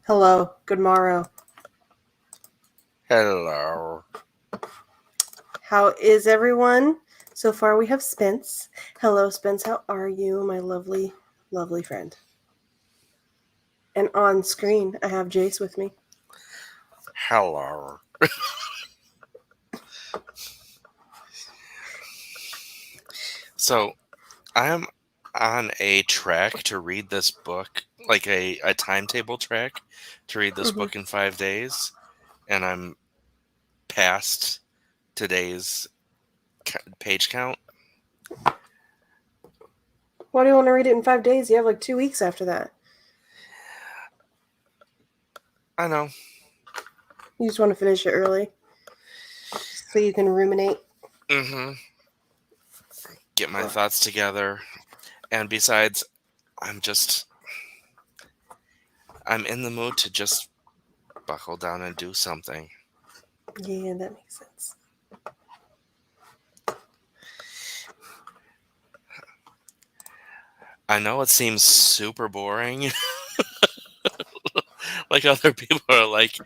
Hello. Good morrow. Hello. How is everyone? So far we have Spence. Hello, Spence. How are you, my lovely, lovely friend? And on screen, I have Jayce with me. Hello. So, I'm on a track to read this book, like a timetable track to read this book in 5 days, and I'm past today's page count. Why do you want to read it in 5 days? You have like 2 weeks after that. I know. You just want to finish it early so you can ruminate. Get my thoughts together. And besides, I'm in the mood to just buckle down and do something. Yeah, that makes sense. I know it seems super boring. Like other people are like,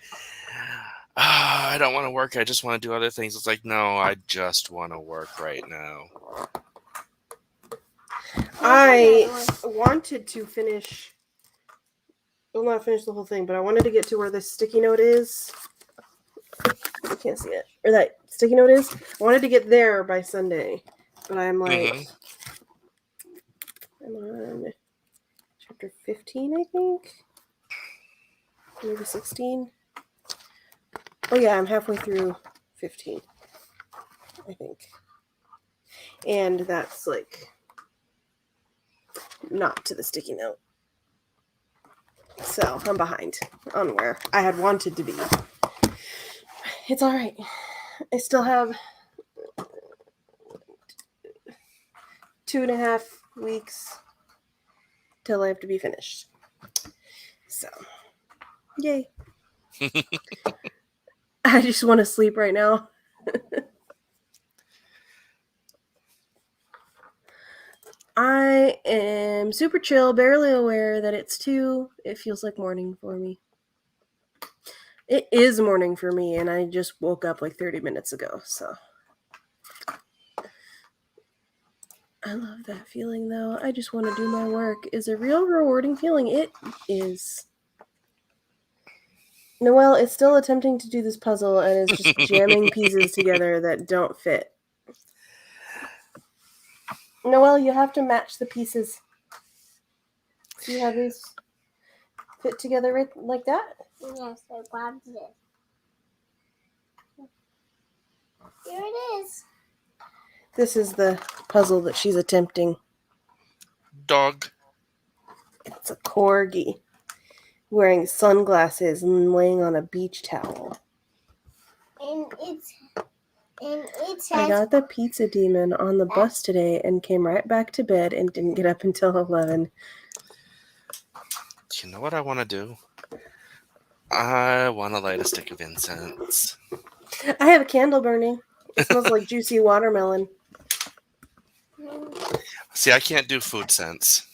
I don't want to work. I just want to do other things. It's like, no, I just want to work right now. I wanted to finish, well, not finish the whole thing, but I wanted to get to where the sticky note is. I can't see it. Or that sticky note is. I wanted to get there by Sunday, but I'm like, I'm on chapter 15, I think. Maybe 16. Oh yeah, I'm halfway through 15, I think. And that's like not to the sticky note. So I'm behind on where I had wanted to be. It's all right. I still have 2.5 weeks till I have to be finished. So, yay. I just want to sleep right now. I am super chill, barely aware that it's 2. It feels like morning for me. It is morning for me, and I just woke up like 30 minutes ago, so. I love that feeling, though. I just want to do my work. It's a real rewarding feeling. It is. Noelle is still attempting to do this puzzle and is just jamming pieces together that don't fit. Noelle, you have to match the pieces. See how these fit together right like that? Yes, I grabbed it. Here it is. This is the puzzle that she's attempting. Dog. It's a corgi wearing sunglasses and laying on a beach towel. And it has... I got the pizza demon on the bus today and came right back to bed and didn't get up until 11. You know what I want to do? I want to light a stick of incense. I have a candle burning. It smells like juicy watermelon. See, I can't do food scents.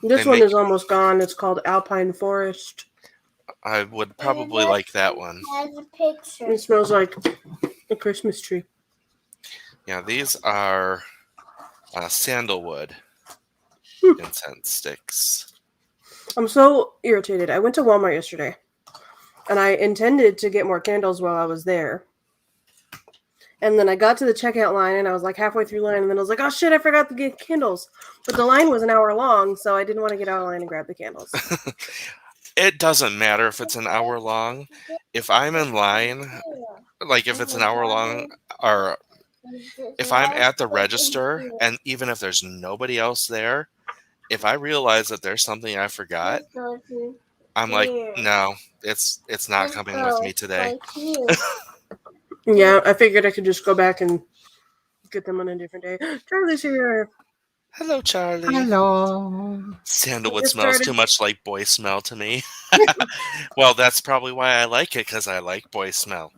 This one is almost gone. It's called Alpine Forest. I would probably like that one. Has a picture. It smells like a Christmas tree. Yeah, these are sandalwood incense sticks. I'm so irritated. I went to Walmart yesterday, and I intended to get more candles while I was there. And then I got to the checkout line, and I was like halfway through line, and then I was like, oh shit, I forgot to get candles. But the line was an hour long, so I didn't want to get out of line and grab the candles. It doesn't matter if it's an hour long. If I'm in line, like if it's an hour long, or if I'm at the register, and even if there's nobody else there, if I realize that there's something I forgot, I'm like, no, it's not coming with me today. Yeah, I figured I could just go back and get them on a different day. Charlie's here. Hello, Charlie. Hello. Sandalwood smells too much like boy smell to me. Well, that's probably why I like it, because I like boy smell.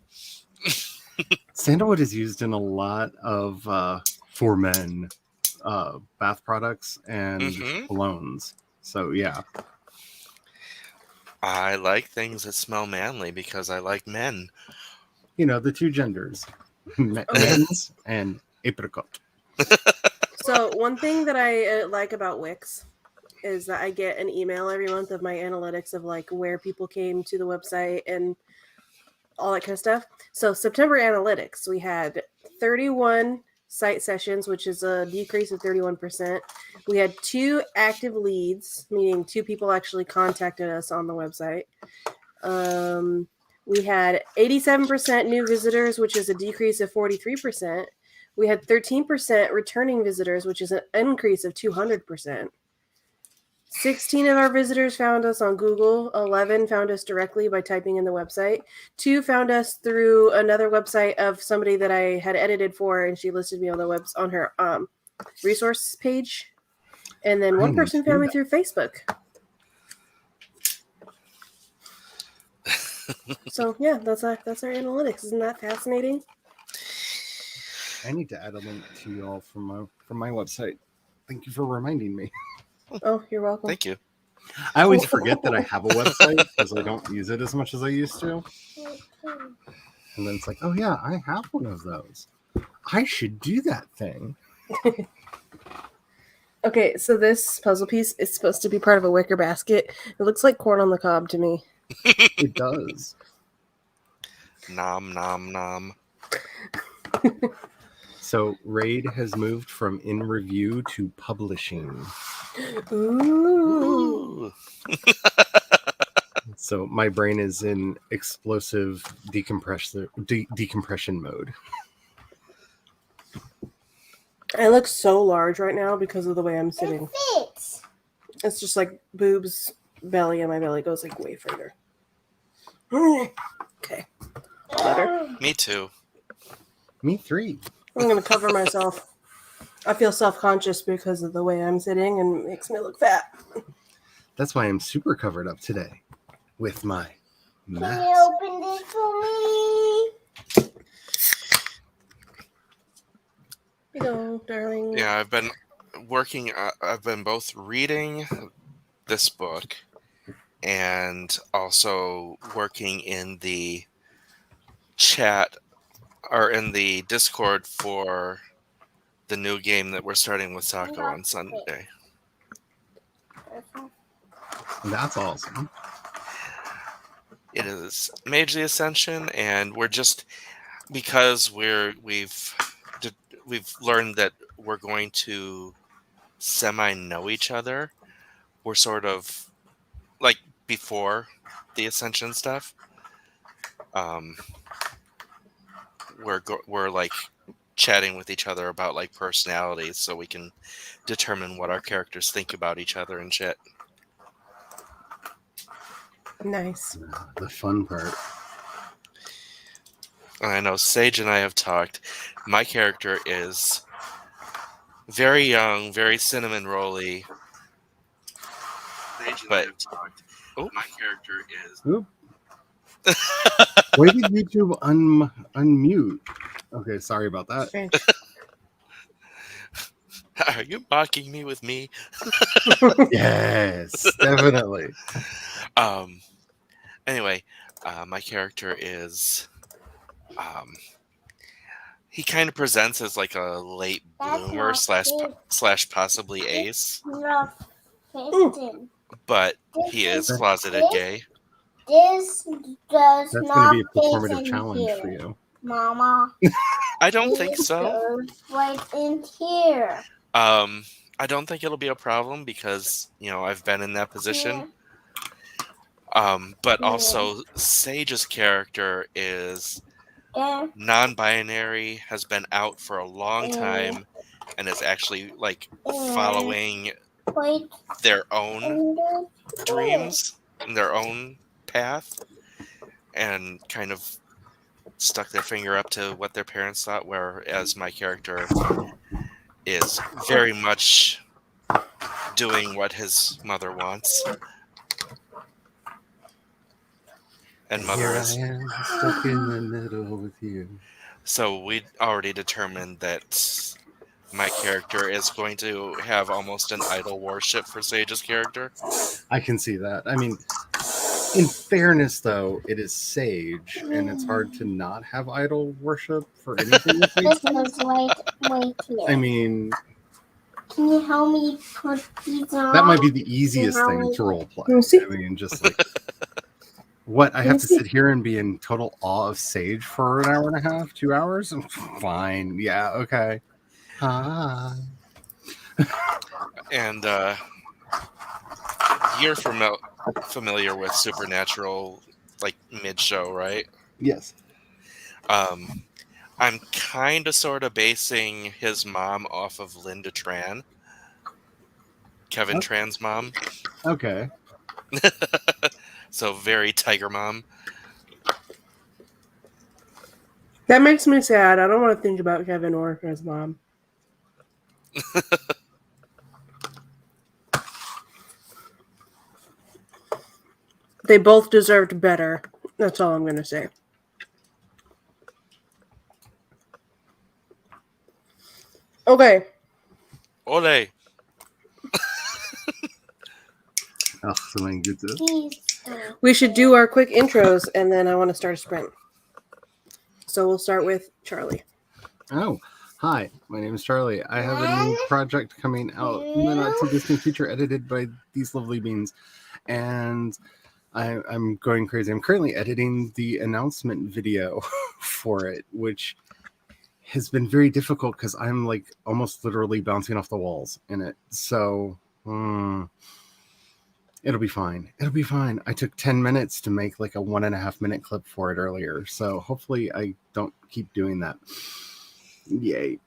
Sandalwood is used in a lot of for men bath products and Mhm. colognes. So yeah, I like things that smell manly because I like men. the two genders, men's and apricot. So one thing that I like about Wix is that I get an email every month of my analytics of like where people came to the website and all that kind of stuff. So September analytics, we had 31 site sessions, which is a decrease of 31%. We had 2 active leads, meaning 2 people actually contacted us on the website. We had 87% new visitors, which is a decrease of 43%. We had 13% returning visitors, which is an increase of 200%. 16 of our visitors found us on Google. 11 found us directly by typing in the website. 2 found us through another website of somebody that I had edited for, and she listed me on the webs on her resource page. And then one person found me through Facebook. So yeah, that's our analytics. Isn't that fascinating? I need to add a link to y'all from my website. Thank you for reminding me. Oh, you're welcome. Thank you. I always forget that I have a website because I don't use it as much as I used to. And then it's like, oh yeah, I have one of those. I should do that thing. Okay, so this puzzle piece is supposed to be part of a wicker basket. It looks like corn on the cob to me. It does. Nom nom nom. So Raid has moved from in review to publishing. Ooh. Ooh. So my brain is in explosive decompression mode. I look so large right now because of the way I'm sitting. It fits. It's just like boobs, belly, and my belly goes like way further. Okay. Better. Me too. Me 3. I'm going to cover myself. I feel self-conscious because of the way I'm sitting and it makes me look fat. That's why I'm super covered up today with my Can mask. you open this for me? Here you go, darling. Yeah, I've been working. I've been both reading this book and also working in the chat or in the Discord for the new game that we're starting with Sako on Sunday. That's awesome. It is Mage the Ascension, and we're just because we've learned that we're going to semi-know each other. We're sort of like before the Ascension stuff. We're like chatting with each other about like personalities, so we can determine what our characters think about each other and shit. Nice. The fun part. I know Sage and I have talked. My character is very young, very cinnamon rolly. But my character is. Oop. Why did YouTube unmute? Okay, sorry about that. Strange. Are you mocking me with me? Yes, definitely. Anyway, my character is. He kind of presents as like a late bloomer slash possibly ace, but he is closeted gay. This does That's not going to be a performative fit in challenge here, for you. Mama. I don't think This so. goes right in here. I don't think it'll be a problem because I've been in that position. But also Sage's character is non-binary, has been out for a long time, and is actually like following their own dreams and their own path, and kind of stuck their finger up to what their parents thought, whereas my character is very much doing what his mother wants. And mother Here is. I am, stuck in the middle with you. So we already determined that my character is going to have almost an idol worship for Sage's character. I can see that. I mean, in fairness, though, it is Sage, and it's hard to not have idol worship for anything that This makes sense. is wait here. I mean, Can you help me put these on? that might be the easiest How thing many- to roleplay. Let me see. I mean, just like what I Let have me to see. sit here and be in total awe of Sage for an hour and a half, 2 hours. Fine, yeah, okay. Hi. And you're familiar with Supernatural, like mid-show, right? Yes. I'm kind of sort of basing his mom off of Linda Tran, Kevin Okay. Tran's mom. Okay. So very Tiger Mom. That makes me sad. I don't want to think about Kevin or his mom. They both deserved better. That's all I'm going to say. Okay. Ole. Oh, so many good stuff. These. We should do our quick intros, and then I want to start a sprint. So we'll start with Charlie. Oh, hi. My name is Charlie. I have a new project coming out in the not too distant future, edited by these lovely beans, and I'm going crazy. I'm currently editing the announcement video for it, which has been very difficult because I'm like almost literally bouncing off the walls in it. So it'll be fine. It'll be fine. I took 10 minutes to make like a 1.5 minute clip for it earlier. So hopefully I don't keep doing that. Yay.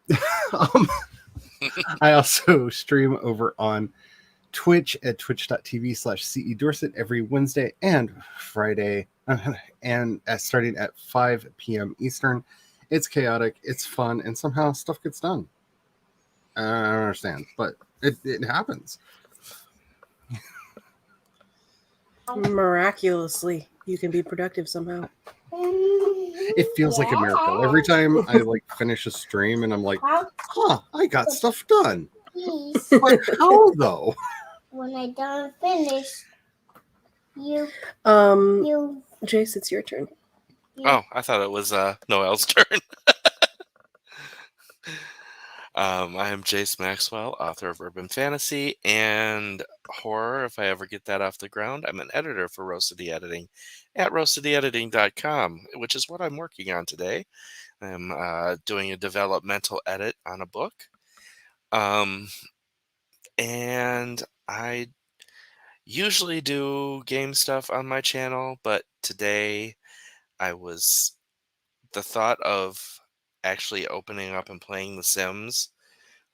I also stream over on Twitch at twitch.tv/CE Dorsett every Wednesday and Friday, and starting at 5 p.m. Eastern. It's chaotic, it's fun, and somehow stuff gets done. I don't understand, but it happens. Miraculously, you can be productive somehow. It feels like a miracle. Every time I like finish a stream and I'm like, huh, I got stuff done. Please. But how though? When I done finish, you. Jayce, it's your turn. Oh, I thought it was Noel's turn. I am Jayce Maxwell, author of urban fantasy and horror. If I ever get that off the ground, I'm an editor for Roasted Editing at roastedediting.com, which is what I'm working on today. I'm doing a developmental edit on a book. And I usually do game stuff on my channel, but today the thought of actually opening up and playing The Sims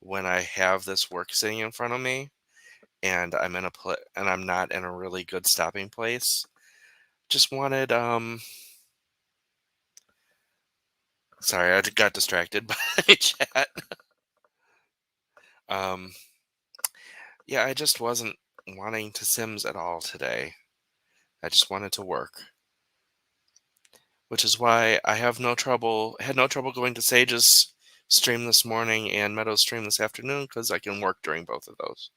when I have this work sitting in front of me and I'm not in a really good stopping place. Just wanted sorry, I got distracted by chat. Yeah, I just wasn't wanting to Sims at all today. I just wanted to work. Which is why I had no trouble going to Sage's stream this morning and Meadow's stream this afternoon, because I can work during both of those.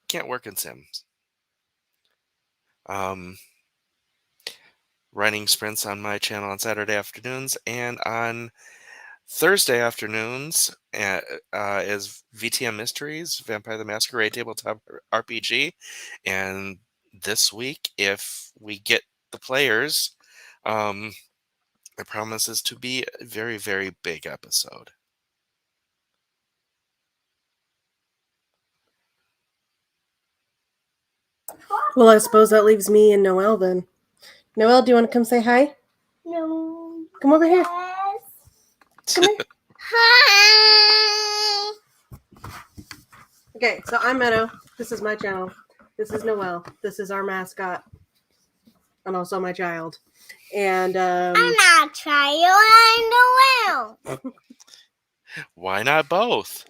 Can't work in Sims. Running sprints on my channel on Saturday afternoons, and on Thursday afternoons is VTM Mysteries, Vampire the Masquerade Tabletop RPG. And this week, if we get the players, it promises to be a very, very big episode. Well, I suppose that leaves me and Noelle then. Noelle, do you want to come say hi? No. Come over here. Yes. Come here. Hi. Okay, so I'm Meadow. This is my channel. This is Noelle. This is our mascot. And also my child. And I'm not child. I'm Noel. Why not both?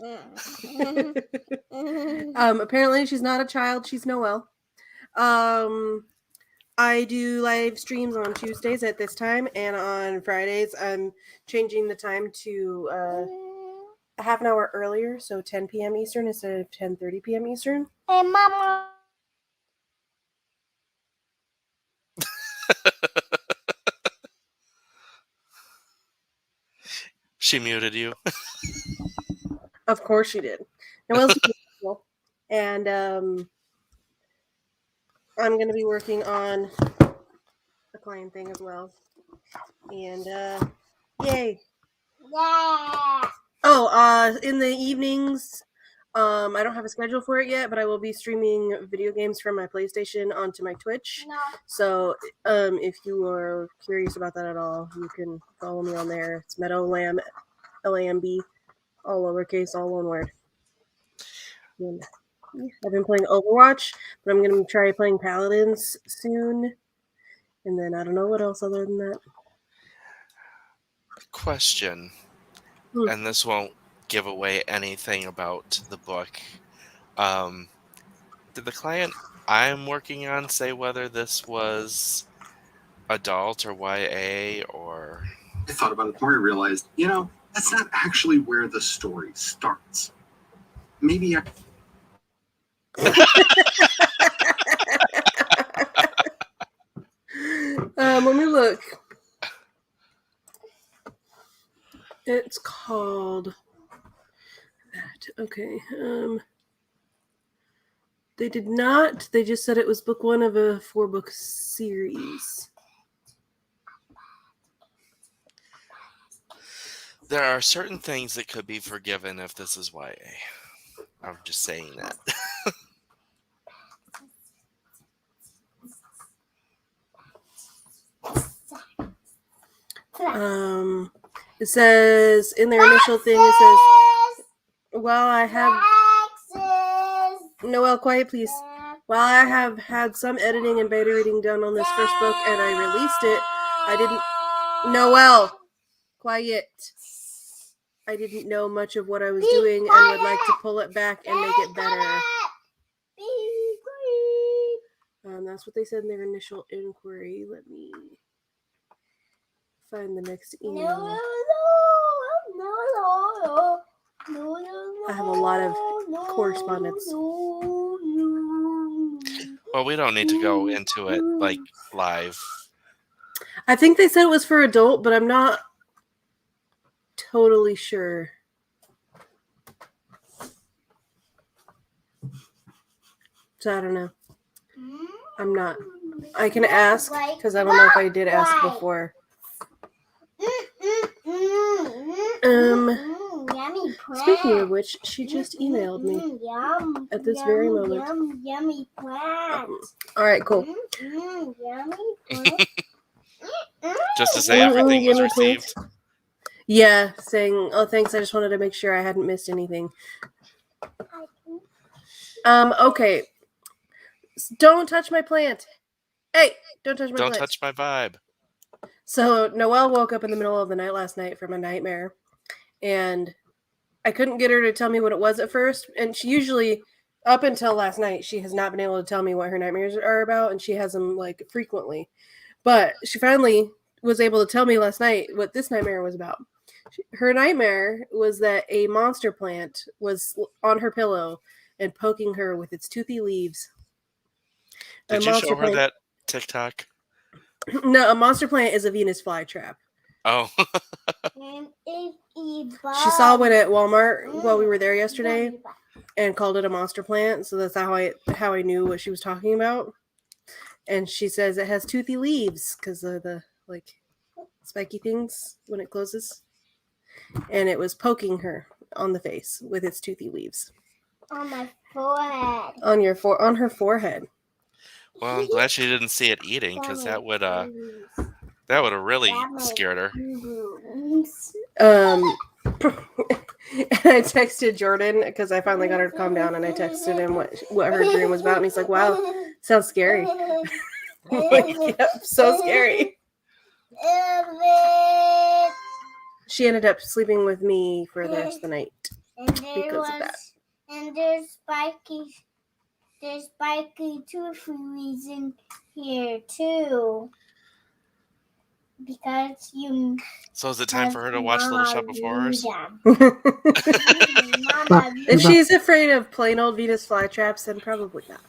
Apparently she's not a child, she's Noelle. I do live streams on Tuesdays at this time, and on Fridays I'm changing the time to a half an hour earlier, so 10 p.m. Eastern instead of 10:30 p.m. Eastern. Hey, Mama. She muted you. Of course she did. Noelle's beautiful. And I'm going to be working on the client thing as well. And yay. Yeah. Oh, in the evenings, I don't have a schedule for it yet, but I will be streaming video games from my PlayStation onto my Twitch. No. So, if you are curious about that at all, you can follow me on there. It's Meadow Lamb, LAMB, all lowercase, all one word. And I've been playing Overwatch, but I'm going to try playing Paladins soon. And then I don't know what else other than that. Question, and this won't give away anything about the book. Did the client I'm working on say whether this was adult or YA or... I thought about it more and realized, that's not actually where the story starts. Maybe I... Let me look. It's called that. Okay. They did not. They just said it was book 1 of a 4-book series. There are certain things that could be forgiven if this is YA. I'm just saying that. It says in their initial thing, it says, "While I have Noelle, quiet, please. While I have had some editing and beta reading done on this first book, and I released it, I didn't. Noelle, quiet. I didn't know much of what I was doing, and would like to pull it back and make it better." That's what they said in their initial inquiry. Let me find the next email. I have a lot of correspondence. Well, we don't need to go into it like live. I think they said it was for adult, but I'm not totally sure. So I don't know. I'm not. I can ask, because I don't know if I did ask before. Speaking of which, she just emailed me at this very moment. Yummy plant. All right, cool. Just to say everything was received. Yeah, saying, "Oh, thanks. I just wanted to make sure I hadn't missed anything." Okay. Don't touch my plant. Hey, don't touch my plant. Don't touch my vibe. So Noelle woke up in the middle of the night last night from a nightmare, and I couldn't get her to tell me what it was at first. And she usually, up until last night, she has not been able to tell me what her nightmares are about, and she has them like frequently. But she finally was able to tell me last night what this nightmare was about. Her nightmare was that a monster plant was on her pillow and poking her with its toothy leaves. Did you show her that TikTok? No, a monster plant is a Venus flytrap. Oh. She saw one at Walmart while we were there yesterday and called it a monster plant. So that's how I knew what she was talking about. And she says it has toothy leaves because of the spiky things when it closes. And it was poking her on the face with its toothy leaves. On my forehead. On her forehead. Well, I'm glad she didn't see it eating, because that would have really scared her. And I texted Jordan because I finally got her to calm down, and I texted him what her dream was about, and he's like, "Wow, sounds scary." I'm like, "Yep, so scary." She ended up sleeping with me for the rest of the night because of that. And there's spiky toothy leaves in here too. Because you. So is it time for her to watch Little Shop of Horrors? If she's afraid of plain old Venus flytraps, then probably not.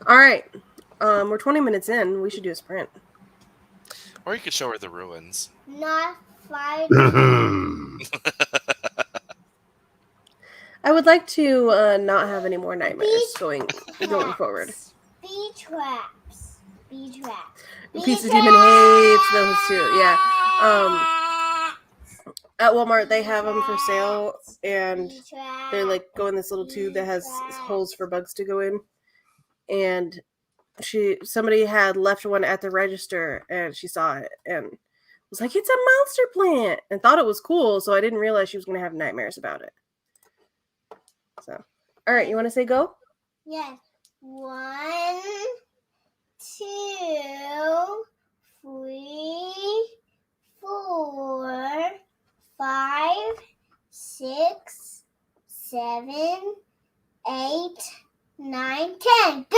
All right. We're 20 minutes in. We should do a sprint. Or you could show her the ruins. Not 5. I would like to not have any more nightmares going forward. Bee traps. Bee traps. Pizza Demon hates those too. Yeah. At Walmart, they have them for sale, and they like go in this little tube that has holes for bugs to go in. And somebody had left one at the register, and she saw it and was like, "It's a monster plant," and thought it was cool. So I didn't realize she was going to have nightmares about it. So, all right, you want to say go? Yes. 1, 2, 3, 4, 5, 6, 7, 8, 9, 10. Go!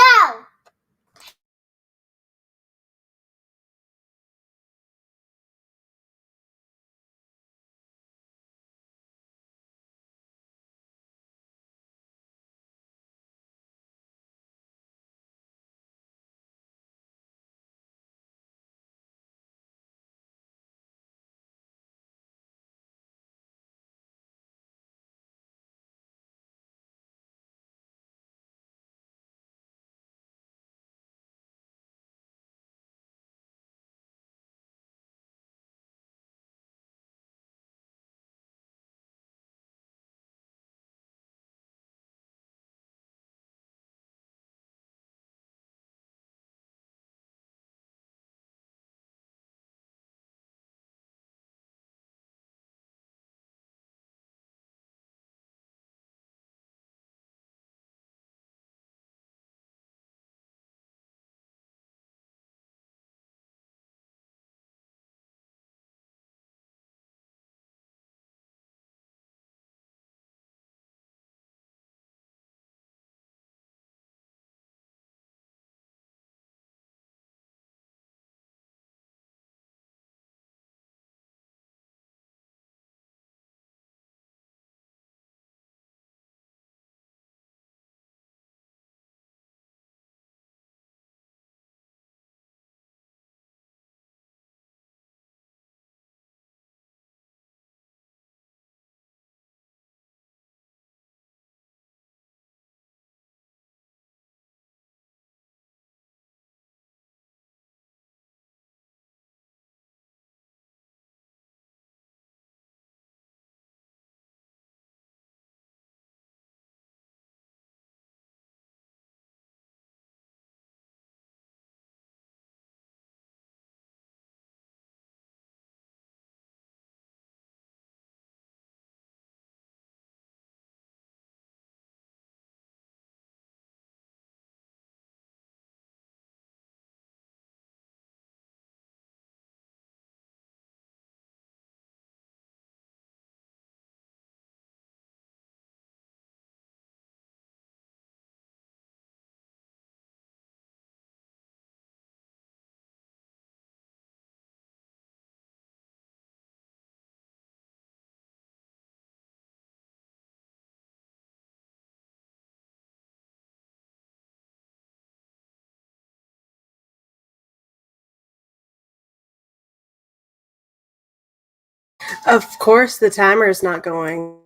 Of course, the timer is not going.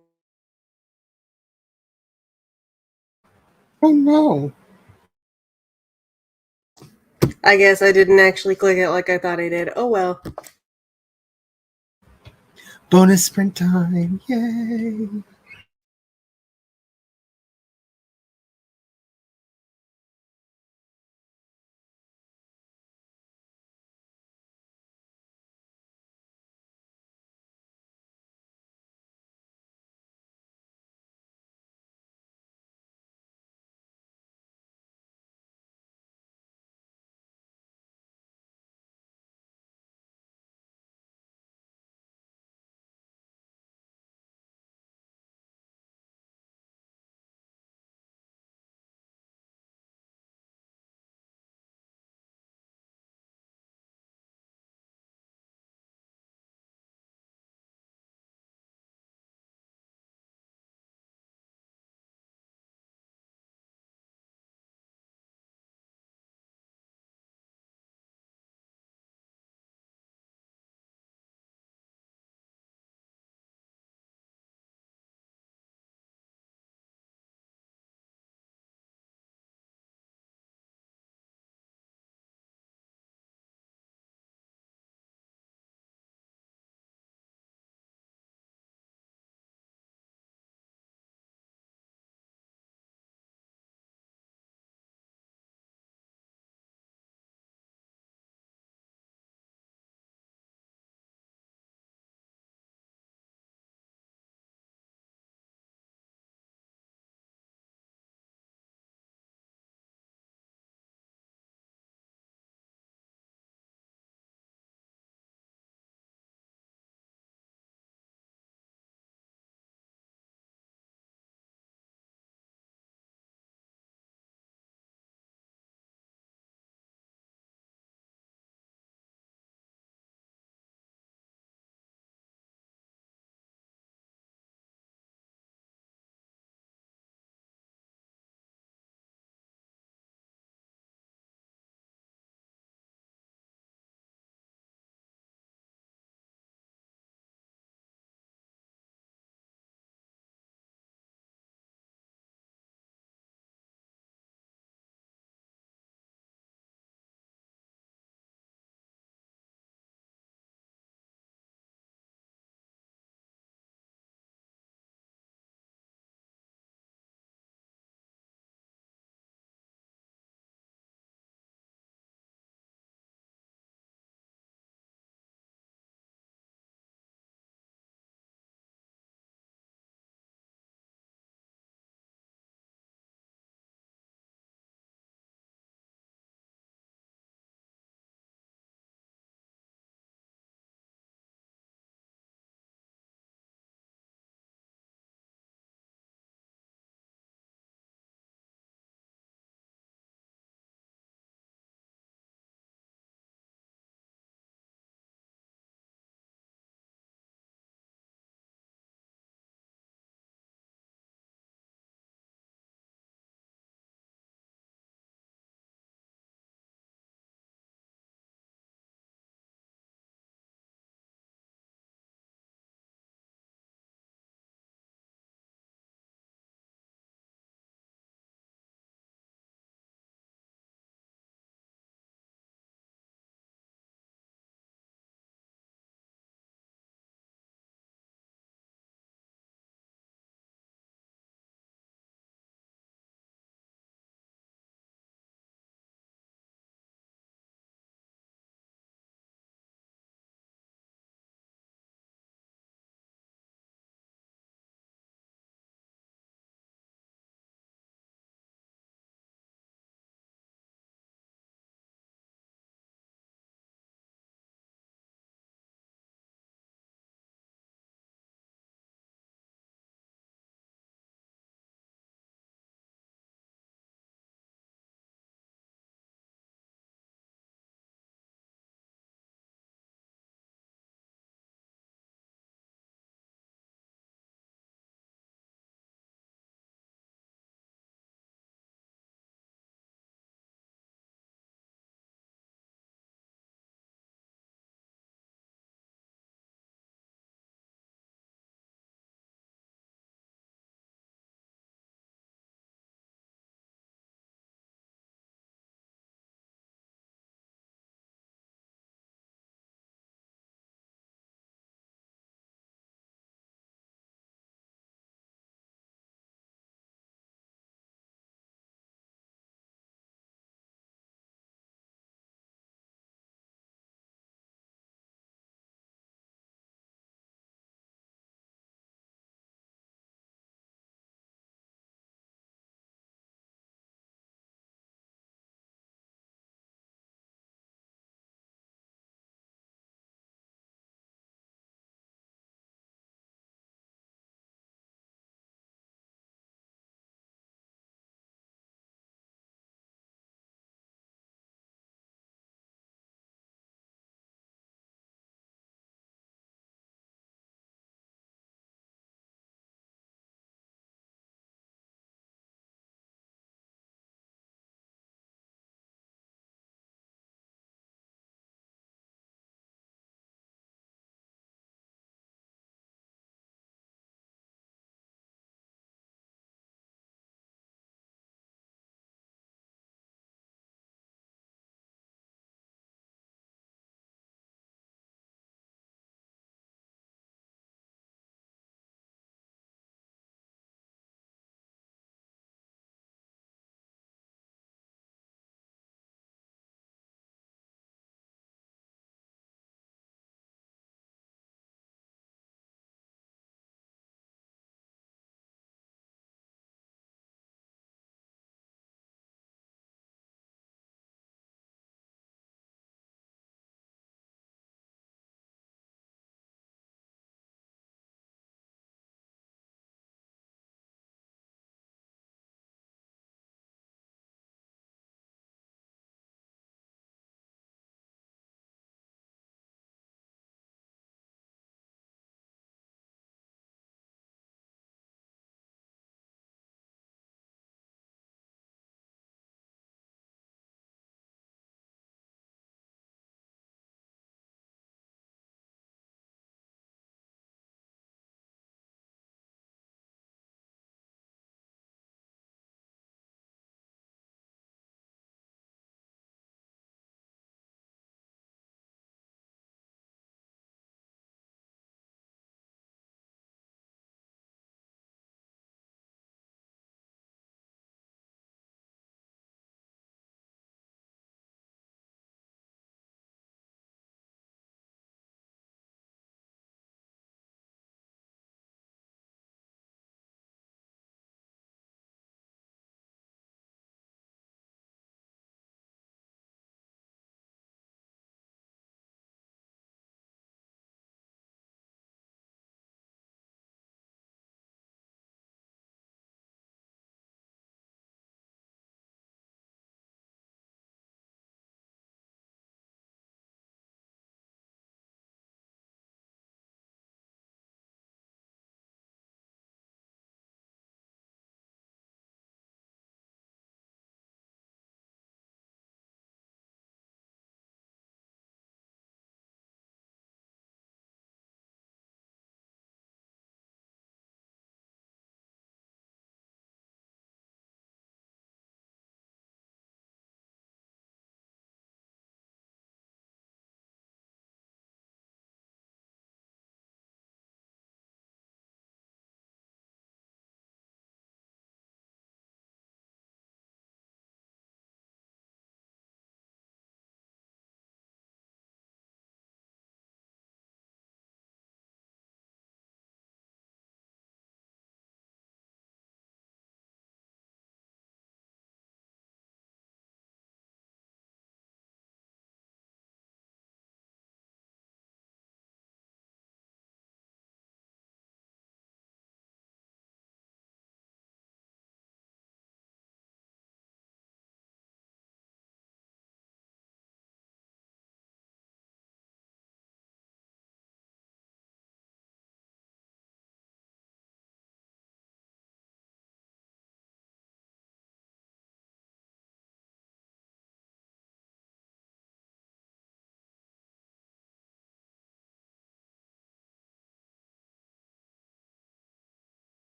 Oh no. I guess I didn't actually click it like I thought I did. Oh well. Bonus sprint time. Yay.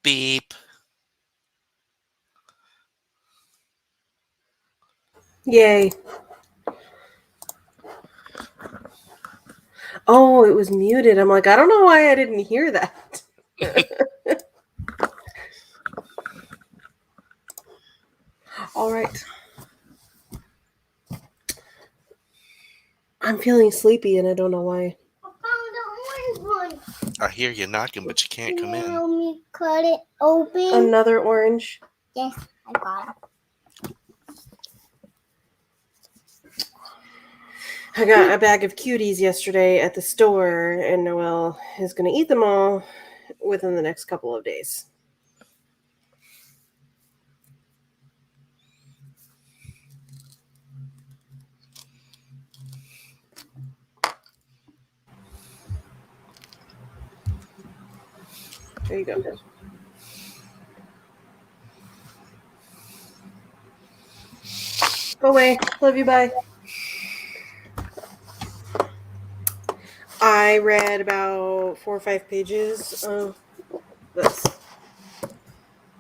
Beep. Yay. Oh, it was muted. I'm like, I don't know why I didn't hear that. All right. I'm feeling sleepy and I don't know why. I found the orange one. I hear you knocking, but you can't come in. Help me cut it open. Another orange. Yes, I got it. I got a bag of cuties yesterday at the store, and Noelle is going to eat them all within the next couple of days. There you go. Go away. Love you. Bye. I read about 4 or 5 pages of this.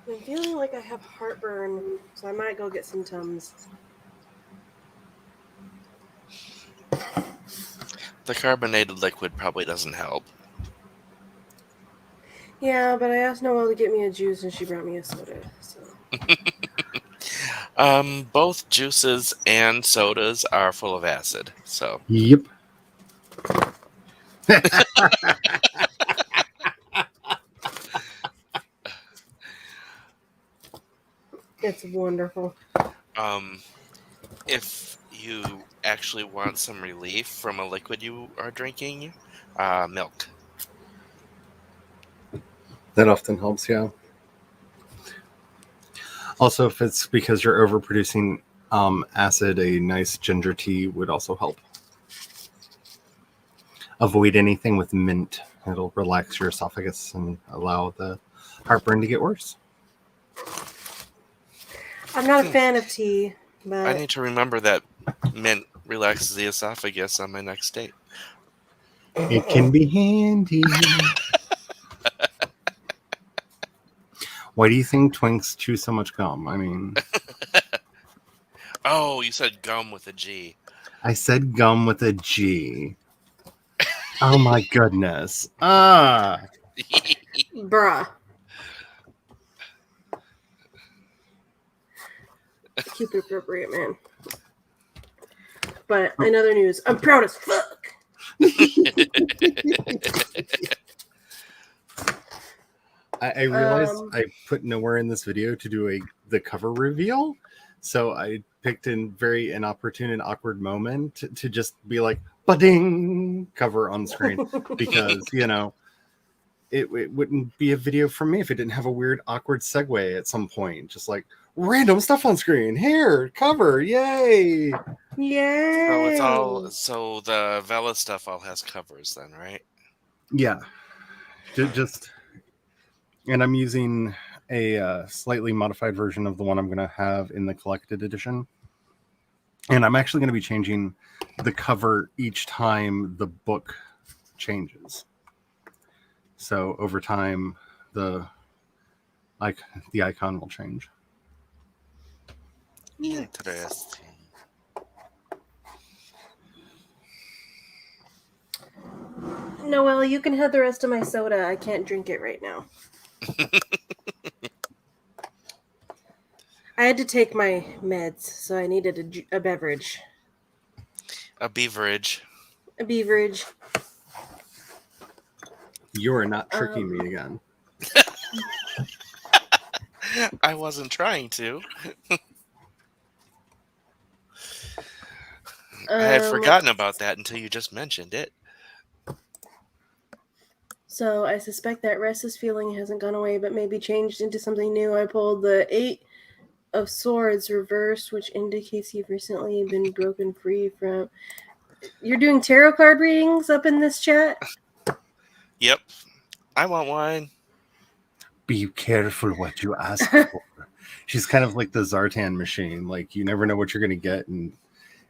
I'm feeling like I have heartburn, so I might go get some Tums. The carbonated liquid probably doesn't help. Yeah, but I asked Noelle to get me a juice, and she brought me a soda. So. Both juices and sodas are full of acid, so. Yep. It's wonderful. If you actually want some relief from a liquid you are drinking, milk. That often helps, yeah. Also, if it's because you're overproducing acid, a nice ginger tea would also help. Avoid anything with mint. It'll relax your esophagus and allow the heartburn to get worse. I'm not a fan of tea, I but need to remember that mint relaxes the esophagus on my next date. It can be handy. Why do you think twinks chew so much gum? I mean... Oh, you said gum with a G. I said gum with a G. Oh my goodness. Ah. bruh. Keep it appropriate, man. But in other news, I'm proud as fuck. I realized I put nowhere in this video to do the cover reveal, so I picked a very inopportune and awkward moment to just be like, ba-ding, cover on screen, because, you know, it wouldn't be a video for me if it didn't have a weird, awkward segue at some point. Just like, random stuff on screen. Here, cover, yay! Yay! So the Vela stuff all has covers then, right? Yeah. Just... And I'm using a slightly modified version of the one I'm going to have in the collected edition. And I'm actually going to be changing the cover each time the book changes. So over time, the icon will change. Interesting. Noelle, you can have the rest of my soda. I can't drink it right now. I had to take my meds, so I needed a beverage. A beverage. A beverage. You are not tricking me again. I wasn't trying to. I had forgotten about that until you just mentioned it. So I suspect that restless feeling hasn't gone away, but maybe changed into something new. I pulled the 8 of Swords reverse, which indicates you've recently been broken free from... You're doing tarot card readings up in this chat? Yep. I want one. Be careful what you ask for. She's kind of like the Zartan machine. Like, you never know what you're going to get, and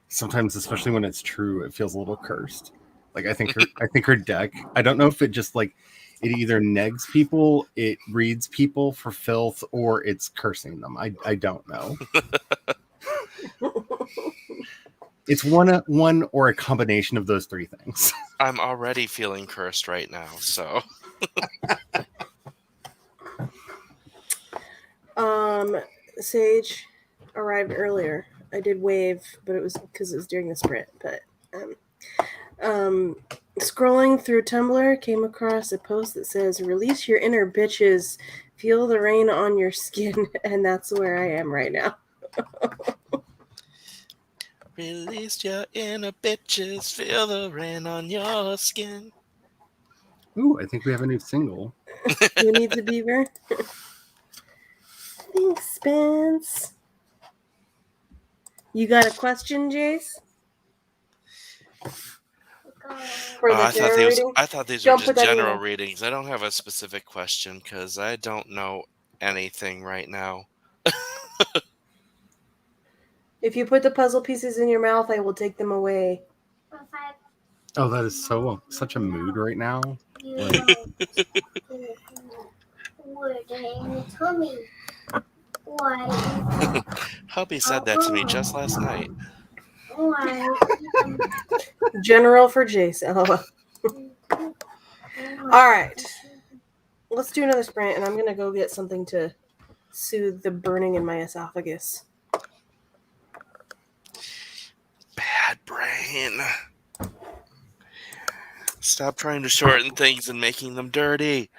sometimes, especially when it's true, it feels a little cursed. Like, I think her deck, I don't know if it just, like, It either negs people, it reads people for filth, or it's cursing them. I don't know. It's one or a combination of those three things. I'm already feeling cursed right now, so. Sage arrived earlier. I did wave, but it was because it was during the sprint. But scrolling through Tumblr, came across a post that says, "Release your inner bitches, feel the rain on your skin," and that's where I am right now. Release your inner bitches, feel the rain on your skin. Ooh, I think we have a new single. Who needs a beaver? Thanks, Spence. You got a question, Jayce? For the general reading? I thought these Don't were put just that in general there. readings. I don't have a specific question because I don't know anything right now. If you put the puzzle pieces in your mouth, I will take them away. Oh, that is such a mood right now. Like, Hubby said that to me just last night. General for Jayce, LOL. All right. Let's do another sprint, and I'm going to go get something to soothe the burning in my esophagus. Bad brain. Stop trying to shorten things and making them dirty.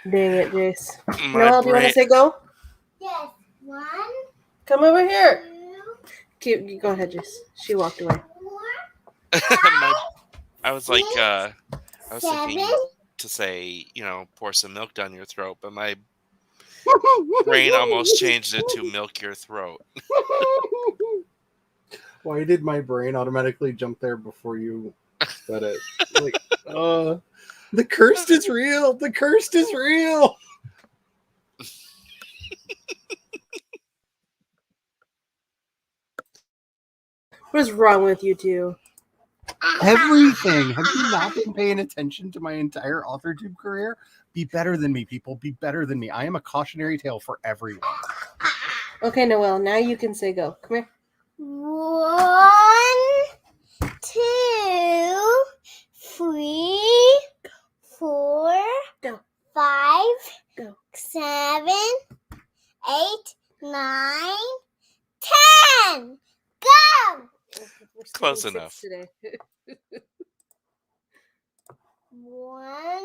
Dang it, Jayce. My Noelle, do you want to brain. say go? Yes. 1, Come over here. 2, Go ahead, Jayce. She walked away. 4, I was like, I was 7. thinking to say, pour some milk down your throat, but my brain almost changed it to milk your throat. why did my brain automatically jump there before you said it? Like, the curse is real. The curse is real. What is wrong with you two? Everything. Have you not been paying attention to my entire AuthorTube career? Be better than me, people. Be better than me. I am a cautionary tale for everyone. Okay, Noelle, now you can say go. Come here. 1, 2, 3, 4, Go. 5, Go. 7, 8, 9, 10. Go! We're skipping Close 6 enough. today. 1,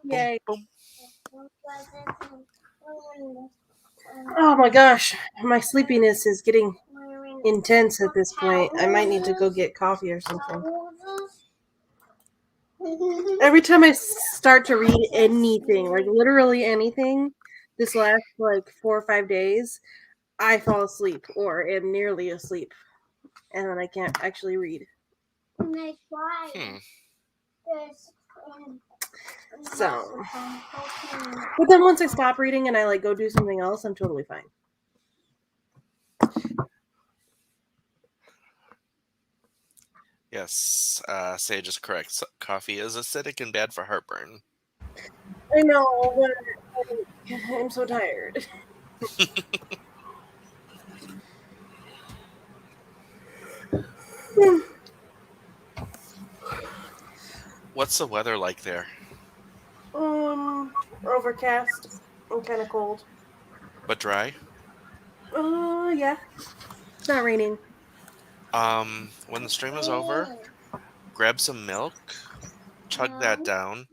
Yay. boom. Oh my gosh, my sleepiness is getting intense at this point. I might need to go get coffee or something. Every time I start to read anything, like literally anything, this last like 4 or 5 days, I fall asleep or am nearly asleep, and then I can't actually read. So, but then once I stop reading and I like go do something else, I'm totally fine. Yes, Sage is correct. Coffee is acidic and bad for heartburn. I know, but I'm so tired. What's the weather like there? Overcast and kind of cold. But dry? Yeah. It's not raining. When the stream is over, grab some milk, chug that down,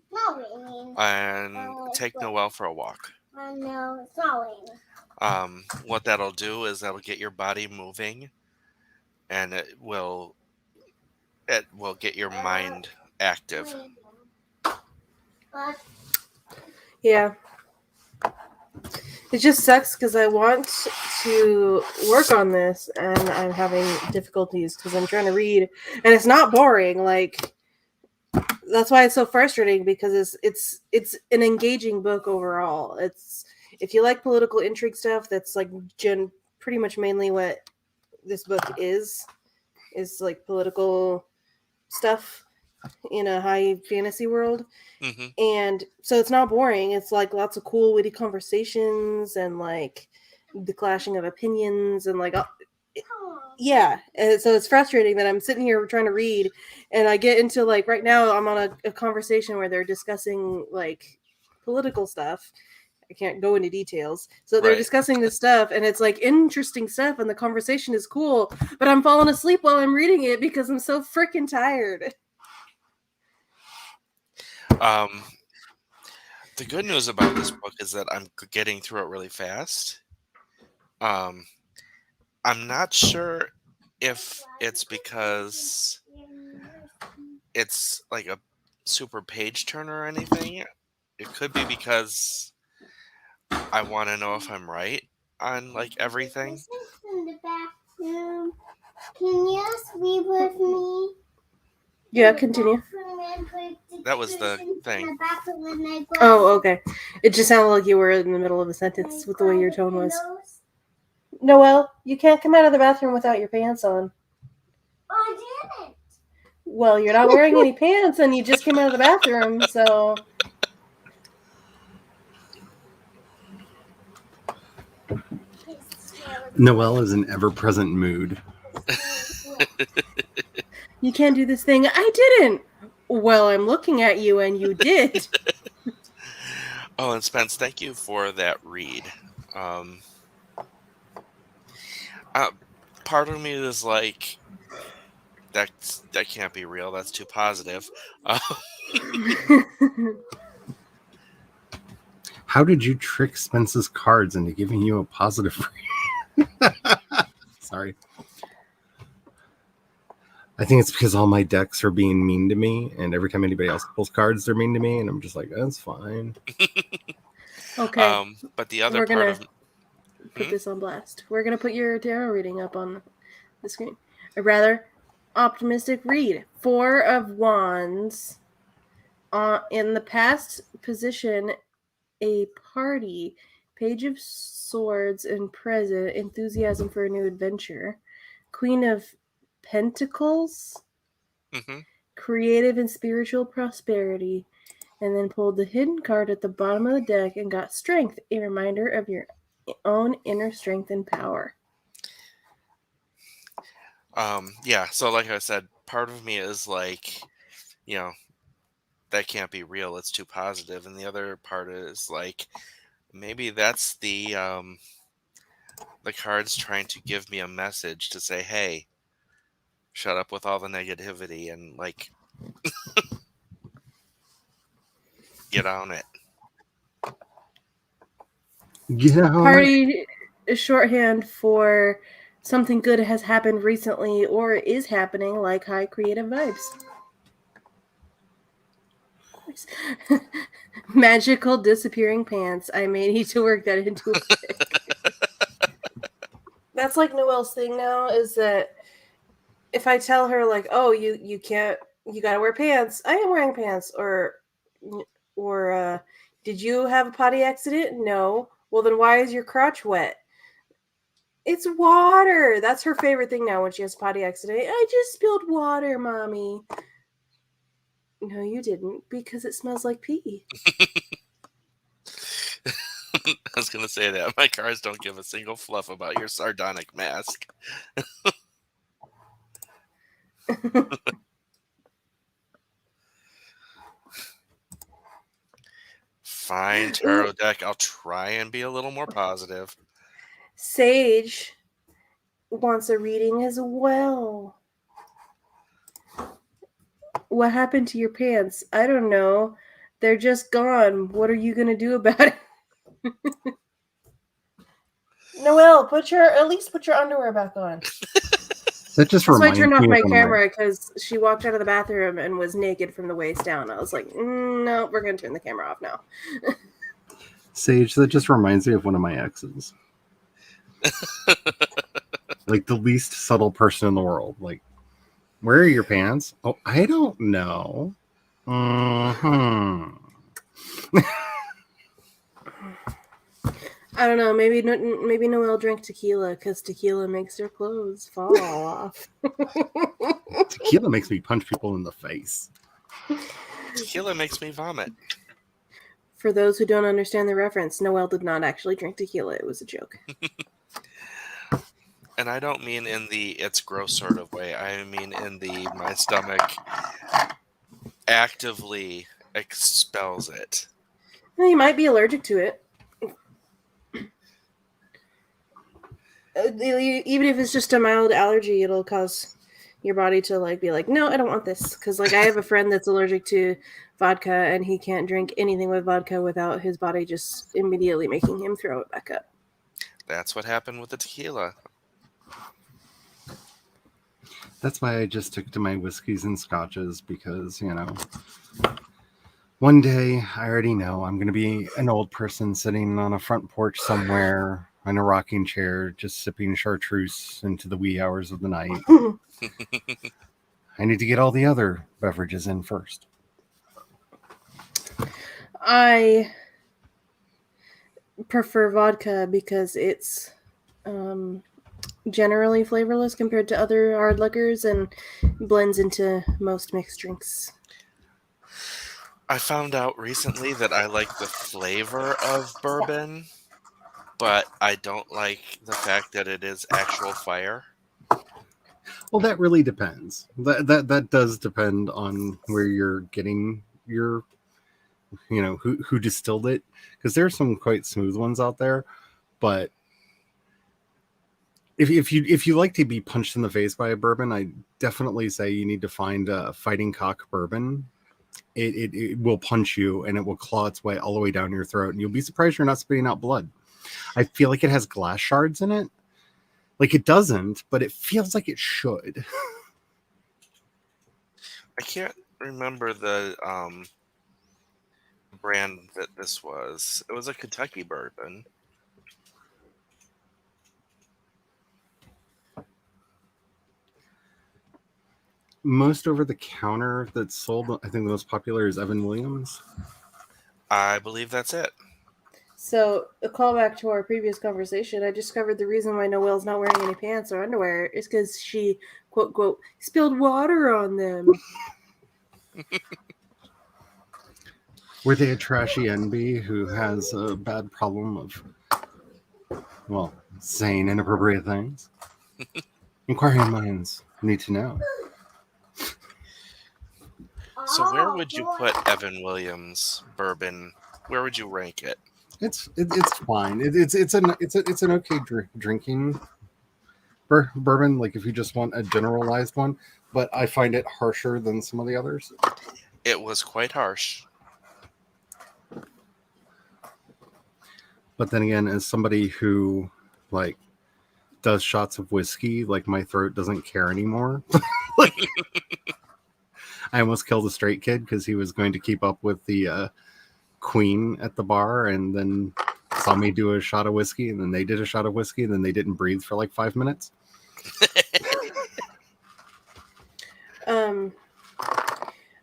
and take Noelle for a walk. No, it's not raining. What that'll do is that'll get your body moving, and it will get your mind active. Yeah. It just sucks because I want to work on this and I'm having difficulties because I'm trying to read and it's not boring. Like that's why it's so frustrating because it's an engaging book overall. It's if you like political intrigue stuff, that's like pretty much mainly what this book is like political stuff in a high fantasy world. Mm-hmm. And so it's not boring. It's like lots of cool witty conversations and like the clashing of opinions and like yeah. And so it's frustrating that I'm sitting here trying to read and I get into like right now I'm on a conversation where they're discussing like political stuff. I can't go into details. So they're discussing this stuff and it's like interesting stuff and the conversation is cool, but I'm falling asleep while I'm reading it because I'm so freaking tired. The good news about this book is that I'm getting through it really fast. I'm not sure if it's because it's like a super page turner or anything. It could be because I want to know if I'm right on like everything. In the bathroom. Can you sleep with me? Yeah, continue. That was the thing. Oh, okay. It just sounded like you were in the middle of a sentence with the way your tone was. Noelle, you can't come out of the bathroom without your pants on. I didn't. Well, you're not wearing any pants and you just came out of the bathroom, so... Noelle is in ever-present mood. You can't do this thing. I didn't. Well, I'm looking at you and you did. Oh, and Spence, thank you for that read. Part of me is like, that can't be real. That's too positive. How did you trick Spence's cards into giving you a positive read? Sorry. I think it's because all my decks are being mean to me, and every time anybody else pulls cards, they're mean to me, and I'm just like, that's fine. Okay. But the other We're part gonna of put this on blast. We're gonna put your tarot reading up on the screen. A rather optimistic read. 4 of Wands. In the past position, a party. Page of Swords in present. Enthusiasm for a new adventure. Queen of Pentacles. Mm-hmm. Creative and spiritual prosperity. And then pulled the hidden card at the bottom of the deck and got Strength, a reminder of your own inner strength and power. Yeah, so like I said, part of me is like, that can't be real. It's too positive. And the other part is like, maybe that's the cards trying to give me a message to say, hey, shut up with all the negativity and like Get on it. Party is shorthand for something good has happened recently or is happening, like high creative vibes. Magical disappearing pants. I may need to work that into a pic. That's like Noelle's thing now, is that if I tell her like, oh, you can't, you gotta wear pants, I am wearing pants. Or did you have a potty accident? No. Well, then why is your crotch wet? It's water. That's her favorite thing now when she has a potty accident. I just spilled water, Mommy. No, you didn't, because it smells like pee. I was going to say that. My cars don't give a single fluff about your sardonic mask. Fine, tarot deck. I'll try and be a little more positive. Sage wants a reading as well. What happened to your pants? I don't know. They're just gone. What are you going to do about it? Noelle, at least put your underwear back on. That just That's why I reminds turned off me my of camera, because she walked out of the bathroom and was naked from the waist down. I was like, no, we're going to turn the camera off now. Sage, that just reminds me of one of my exes. Like the least subtle person in the world. Like, where are your pants? Oh, I don't know. I don't know. Maybe Noelle drank tequila because tequila makes her clothes fall off. Tequila makes me punch people in the face. Tequila makes me vomit. For those who don't understand the reference, Noelle did not actually drink tequila. It was a joke. And I don't mean in the it's gross sort of way. I mean in the my stomach actively expels it. Well, you might be allergic to it. Even if it's just a mild allergy, it'll cause your body to be like, no, I don't want this. Because I have a friend that's allergic to vodka, and he can't drink anything with vodka without his body just immediately making him throw it back up. That's what happened with the tequila. That's why I just took to my whiskeys and scotches, because, one day I already know I'm going to be an old person sitting on a front porch somewhere in a rocking chair, just sipping chartreuse into the wee hours of the night. I need to get all the other beverages in first. I prefer vodka because it's generally flavorless compared to other hard liquors and blends into most mixed drinks. I found out recently that I like the flavor of bourbon, but I don't like the fact that it is actual fire. Well, that really depends. That does depend on where you're getting your, who distilled it, because there's some quite smooth ones out there. But if you like to be punched in the face by a bourbon, I definitely say you need to find a Fighting Cock bourbon. It will punch you, and it will claw its way all the way down your throat, and you'll be surprised you're not spitting out blood. I feel like it has glass shards in it. Like, it doesn't, but it feels like it should. I can't remember the brand that this was. It was a Kentucky bourbon. Most over-the-counter that's sold, I think the most popular is Evan Williams. I believe that's it. So, a callback to our previous conversation, I discovered the reason why Noelle's not wearing any pants or underwear is because she, quote, quote, spilled water on them. Were they a trashy NB who has a bad problem of, saying inappropriate things? Inquiring minds need to know. So where would you put Evan Williams bourbon? Where would you rank it? It's fine. It's an okay drinking bourbon. Like, if you just want a generalized one, but I find it harsher than some of the others. It was quite harsh. But then again, as somebody who like does shots of whiskey, like my throat doesn't care anymore. Like, I almost killed a straight kid because he was going to keep up with the queen at the bar, and then saw me do a shot of whiskey, and then they did a shot of whiskey, and then they didn't breathe for like 5 minutes. I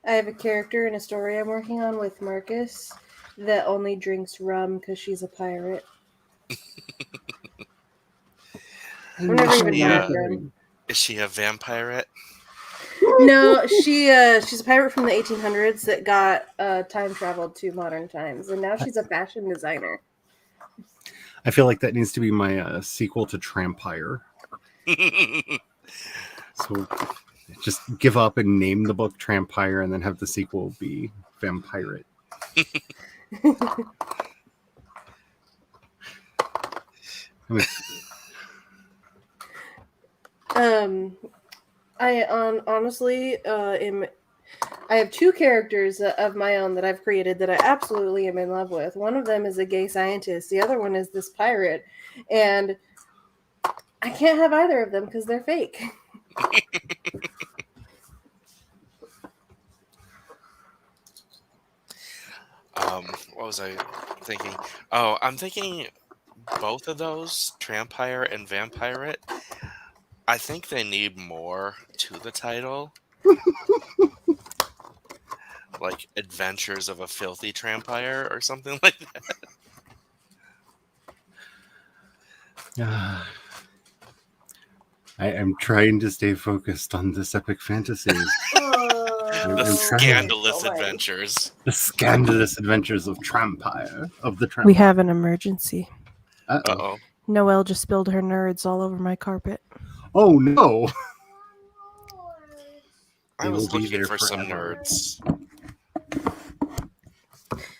have a character in a story I'm working on with Marcus that only drinks rum because she's a pirate. I've never even had rum. Is she a vampire? No, she's a pirate from the 1800s that got time traveled to modern times, and now she's a fashion designer. I feel like that needs to be my sequel to Trampire. So just give up and name the book Trampire, and then have the sequel be Vampirate. I honestly I have two characters of my own that I've created that I absolutely am in love with. One of them is a gay scientist. The other one is this pirate, and I can't have either of them because they're fake. What was I thinking? Oh, I'm thinking both of those, Trampire and Vampirate. I think they need more to the title. Like Adventures of a Filthy Trampire or something like that. I am trying to stay focused on this epic fantasy. The scandalous adventures. The scandalous adventures of Trampire. Of the Trampire. We have an emergency. Uh-oh. Noelle just spilled her nerds all over my carpet. Oh no! I was looking for some nerds.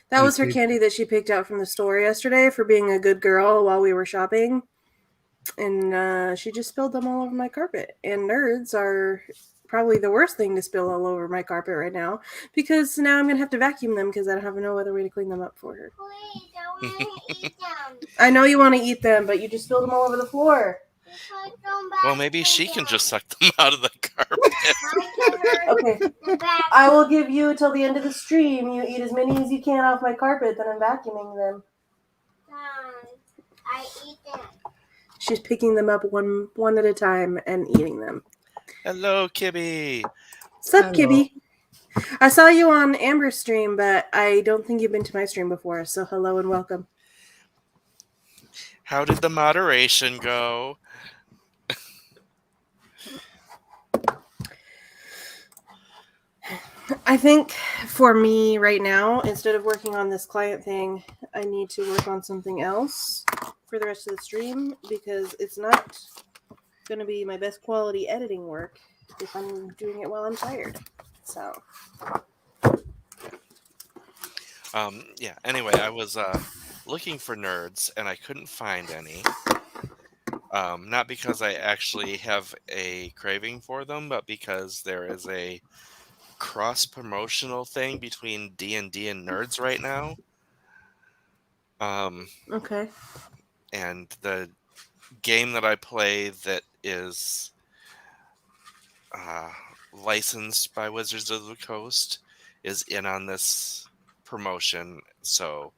That was her candy that she picked out from the store yesterday for being a good girl while we were shopping. And she just spilled them all over my carpet. And nerds are probably the worst thing to spill all over my carpet right now, because now I'm going to have to vacuum them because I don't have no other way to clean them up for her. Please, I want to eat them. I know you want to eat them, but you just spilled them all over the floor. Well, maybe she can just suck them out of the carpet. Okay. I will give you until the end of the stream. You eat as many as you can off my carpet, then I'm vacuuming them. I eat them. She's picking them up one at a time and eating them. Hello, Kibby. Sup, Kibby? I saw you on Amber's stream, but I don't think you've been to my stream before, so hello and welcome. How did the moderation go? I think for me right now, instead of working on this client thing, I need to work on something else for the rest of the stream, because it's not going to be my best quality editing work if I'm doing it while I'm tired. So yeah, anyway, I was looking for nerds and I couldn't find any. Not because I actually have a craving for them, but because there is a cross-promotional thing between D&D and nerds right now. okay. And the game that I play that is licensed by Wizards of the Coast is in on this promotion. So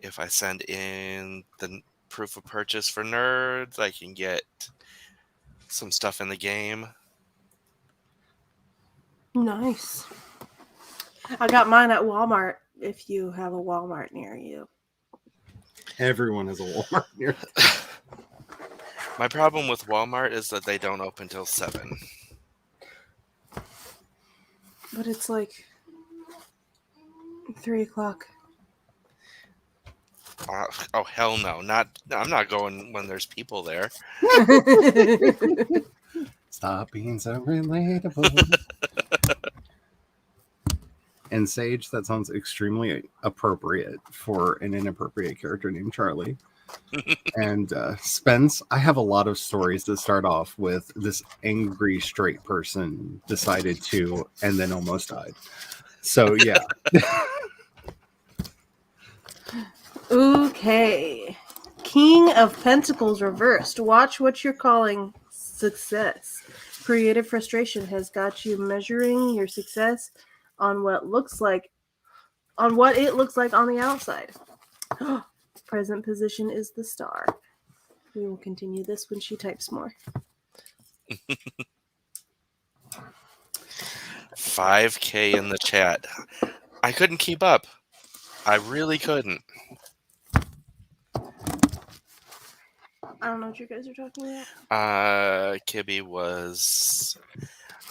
if I send in the proof of purchase for nerds, I can get some stuff in the game. Nice. I got mine at Walmart, if you have a Walmart near you. Everyone has a Walmart near. My problem with Walmart is that they don't open till 7. But it's like 3 o'clock. Oh hell no! I'm not going when there's people there. Stop being so relatable. And Sage, that sounds extremely appropriate for an inappropriate character named Charlie. And Spence, I have a lot of stories to start off with. This angry straight person decided to, and then almost died. So yeah. Okay. King of Pentacles reversed. Watch what you're calling success. Creative frustration has got you measuring your success on what it looks like on the outside. Present position is the star. We will continue this when she types more. 5K in the chat. I couldn't keep up. I really couldn't. I don't know what you guys are talking about. Kibby was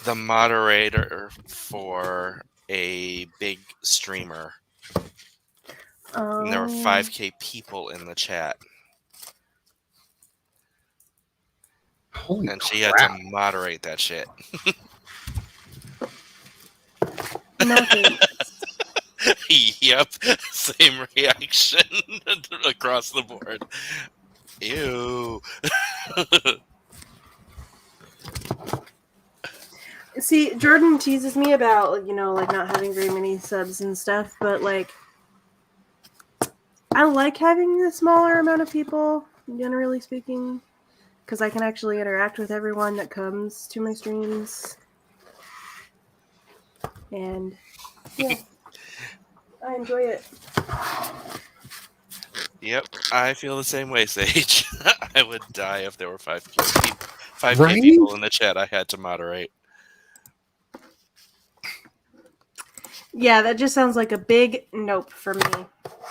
the moderator for a big streamer. And there were 5K people in the chat. Holy and crap. she had to moderate that shit. Nothing. Yep, same reaction across the board. Ew. See, Jordan teases me about, like not having very many subs and stuff, but like, I like having the smaller amount of people, generally speaking, because I can actually interact with everyone that comes to my streams. And yeah, I enjoy it. Yep, I feel the same way, Sage. I would die if there were 5K Right? people in the chat I had to moderate. Yeah, that just sounds like a big nope for me.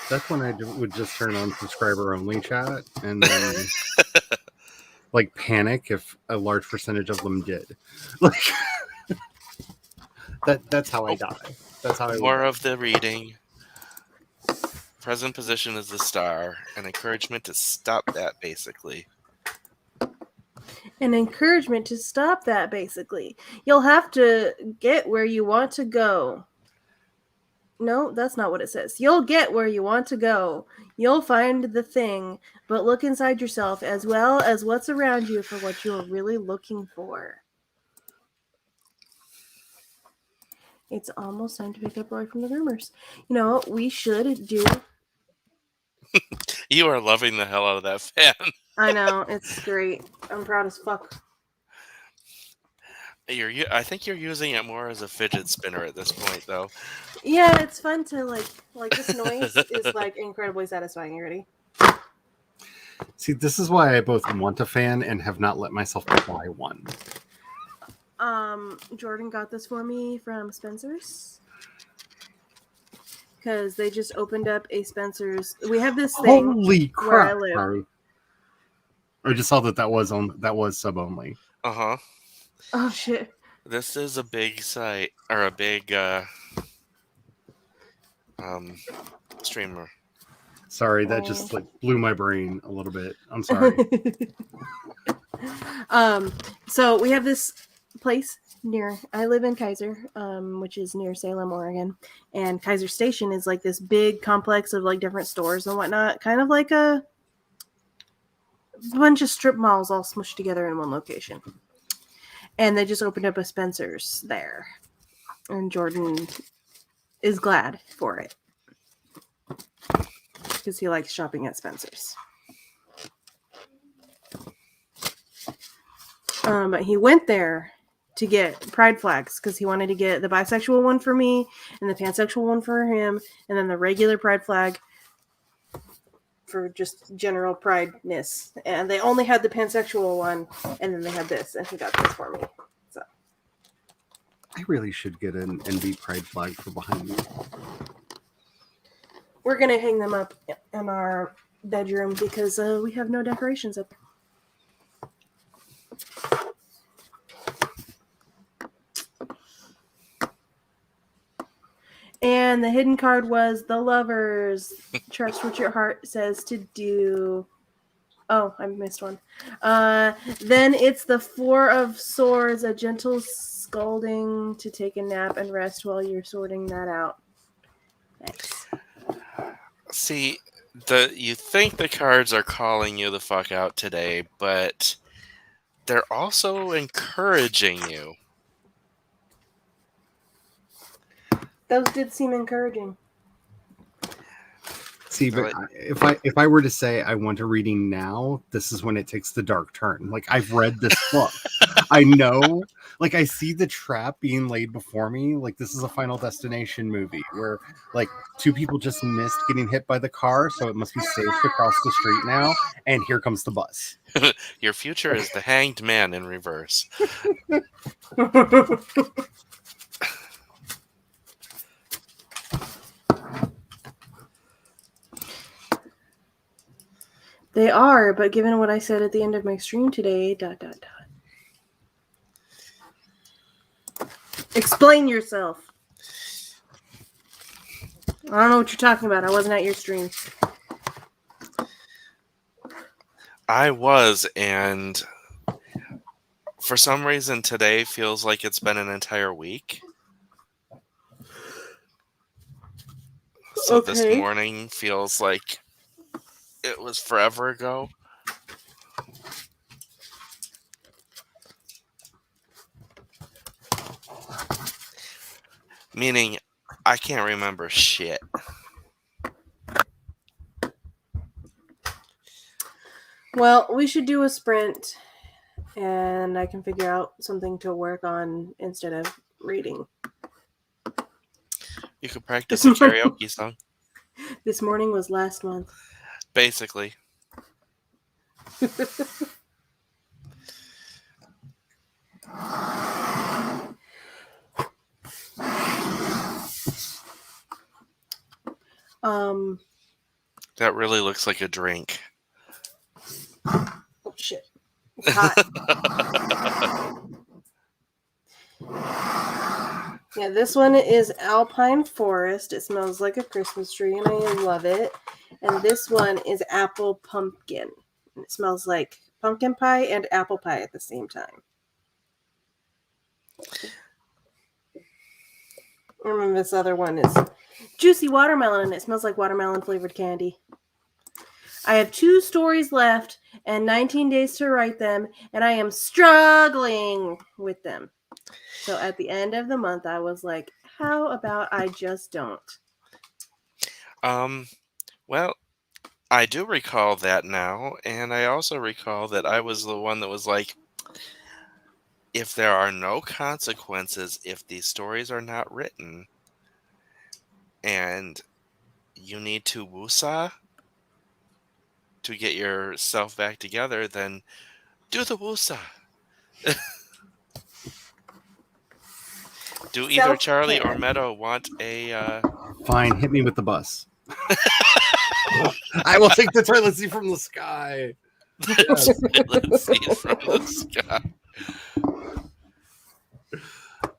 That's when I would just turn on subscriber only chat and then like panic if a large percentage of them did. Like that's how I die. That's how I More of the reading. Present position is the star. An encouragement to stop that, basically. An encouragement to stop that, basically. You'll have to get where you want to go. No, that's not what it says. You'll get where you want to go. You'll find the thing, but look inside yourself as well as what's around you for what you're really looking for. It's almost time to pick up Roy from the rumors. You know what we should do? You are loving the hell out of that fan. I know, it's great. I'm proud as fuck. I think you're using it more as a fidget spinner at this point, though. Yeah, it's fun to like this noise is like incredibly satisfying. You ready? See, this is why I both want a fan and have not let myself buy one. Jordan got this for me from Spencer's. Because they just opened up a Spencer's. We have this thing. Holy crap! where I live. Sorry. I just saw that was sub only. Uh-huh. Oh shit. This is a big site, or a big streamer. Sorry, that just like blew my brain a little bit. I'm sorry. So we have this place I live in Kaiser, which is near Salem, Oregon. And Kaiser Station is like this big complex of like different stores and whatnot, kind of like a bunch of strip malls all smushed together in one location. And they just opened up a Spencer's there. And Jordan is glad for it. Because he likes shopping at Spencer's. He went there to get pride flags because he wanted to get the bisexual one for me and the pansexual one for him and then the regular pride flag for just general pride-ness. And they only had the pansexual one and then they had this and he got this for me. So I really should get an NB pride flag for behind me. we're going to hang them up in our bedroom because we have no decorations up there. And the hidden card was the lovers. Trust what your heart says to do. Oh, I missed one. Then it's the Four of Swords, a gentle scolding to take a nap and rest while you're sorting that out. Nice. See, you think the cards are calling you the fuck out today, but they're also encouraging you. Those did seem encouraging. See, but if I were to say I want a reading now, this is when it takes the dark turn. Like, I've read this book. I know, like, I see the trap being laid before me. Like, this is a Final Destination movie where, like, two people just missed getting hit by the car, so it must be safe to cross the street now. And here comes the bus. Your future is the Hanged Man in reverse. They are, but given what I said at the end of my stream today, ... Explain yourself. I don't know what you're talking about. I wasn't at your stream. I was, and for some reason today feels like it's been an entire week. So This morning feels like it was forever ago. Meaning, I can't remember shit. Well, we should do a sprint, and I can figure out something to work on instead of reading. You could practice a karaoke song. This morning was last month. Basically. That really looks like a drink. Oh shit. It's hot. Yeah, this one is Alpine Forest. It smells like a Christmas tree, and I love it. And this one is Apple Pumpkin. And it smells like pumpkin pie and apple pie at the same time. And then this other one is Juicy Watermelon, and it smells like watermelon flavored candy. I have 2 stories left and 19 days to write them, and I am struggling with them. So at the end of the month, I was like, how about I just don't? Well, I do recall that now, and I also recall that I was the one that was like, if there are no consequences, if these stories are not written, and you need to woosah to get yourself back together, then do the woosah. Do either Charlie or Meadow want a... Fine, hit me with the bus. I will take the toilet seat from the sky. Toilet seat from the sky.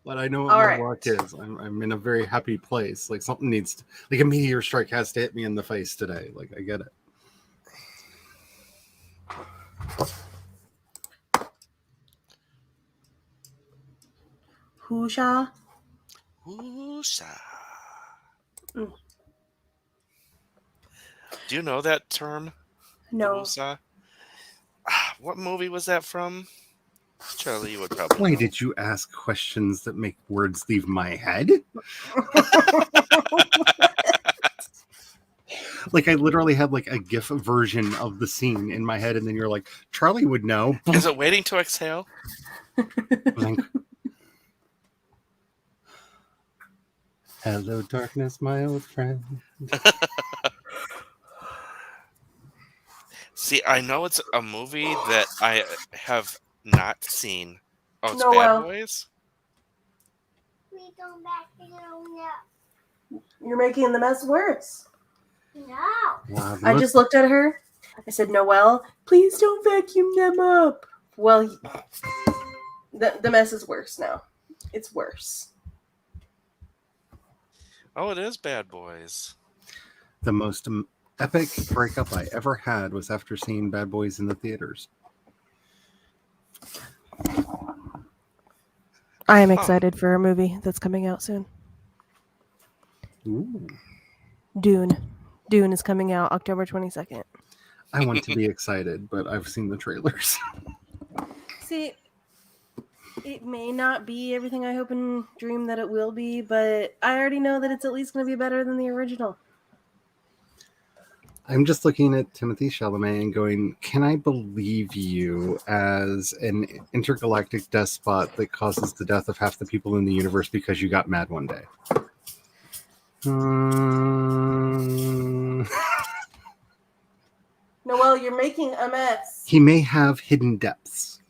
But I know what my luck is. I'm in a very happy place. Like, something needs to... Like, a meteor strike has to hit me in the face today. Like, I get it. Hoosha. Woosah. Do you know that term? No. Woosah? What movie was that from? Charlie, you would probably Why know. did you ask questions that make words leave my head? Like, I literally had like a GIF version of the scene in my head, and then you're like, Charlie would know. Is it Waiting to Exhale? Blink. Hello, darkness, my old friend. See, I know it's a movie that I have not seen. Oh, it's Noel. Bad Boys? We don't back no. You're making the mess worse. No. Wow, I just looked at her. I said, Noelle, please don't vacuum them up. Well, the mess is worse now. It's worse. Oh, it is Bad Boys. the most epic breakup I ever had was after seeing Bad Boys in the theaters. I am excited for a movie that's coming out soon. Ooh. Dune. Dune is coming out October 22nd. I want to be excited, but I've seen the trailers. See, it may not be everything I hope and dream that it will be, but I already know that it's at least going to be better than the original. I'm just looking at Timothy Chalamet and going, can I believe you as an intergalactic despot that causes the death of half the people in the universe because you got mad one day? Noelle, you're making a mess. He may have hidden depths.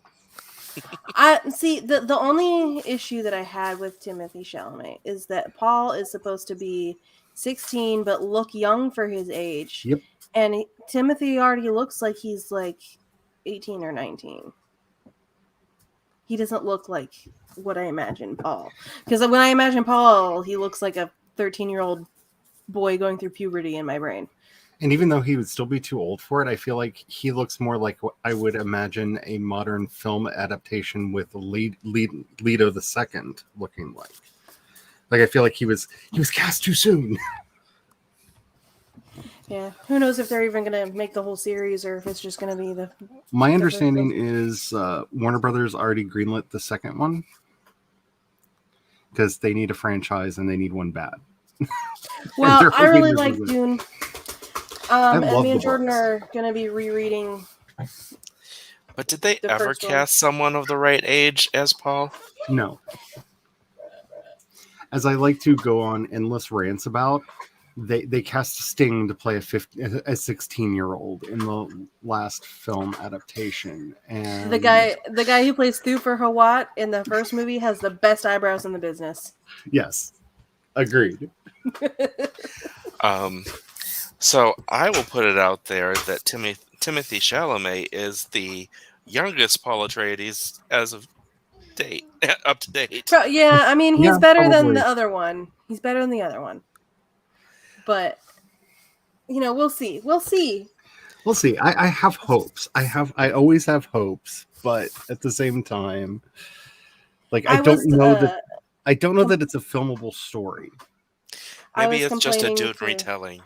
I see the only issue that I had with Timothy Chalamet is that Paul is supposed to be 16 but look young for his age. Yep. And Timothy already looks like he's like 18 or 19. He doesn't look like what I imagine Paul. Because when I imagine Paul, he looks like a 13-year-old boy going through puberty in my brain. And even though he would still be too old for it, I feel like he looks more like what I would imagine a modern film adaptation with Leto II looking like. Like, I feel like he was cast too soon. Yeah. Who knows if they're even going to make the whole series or if it's just going to be the... My understanding is Warner Brothers already greenlit the second one because they need a franchise and they need one bad. Well, I really like it. Dune. And me and Jordan are going to be rereading. But did they The ever first one. cast someone of the right age as Paul? No. As I like to go on endless rants about, they cast Sting to play a 16-year-old in the last film adaptation, and The guy who plays Thufir Hawat in the first movie has the best eyebrows in the business. Yes, agreed. So I will put it out there that Timothy Chalamet is the youngest Paul Atreides as of date, up to date. Yeah, I mean, he's Yeah, better than probably. the other one. He's better than the other one. But, we'll see. We'll see. We'll see. I have hopes. I always have hopes, but at the same time, like I don't know that it's a filmable story. Maybe it's just a Dune retelling.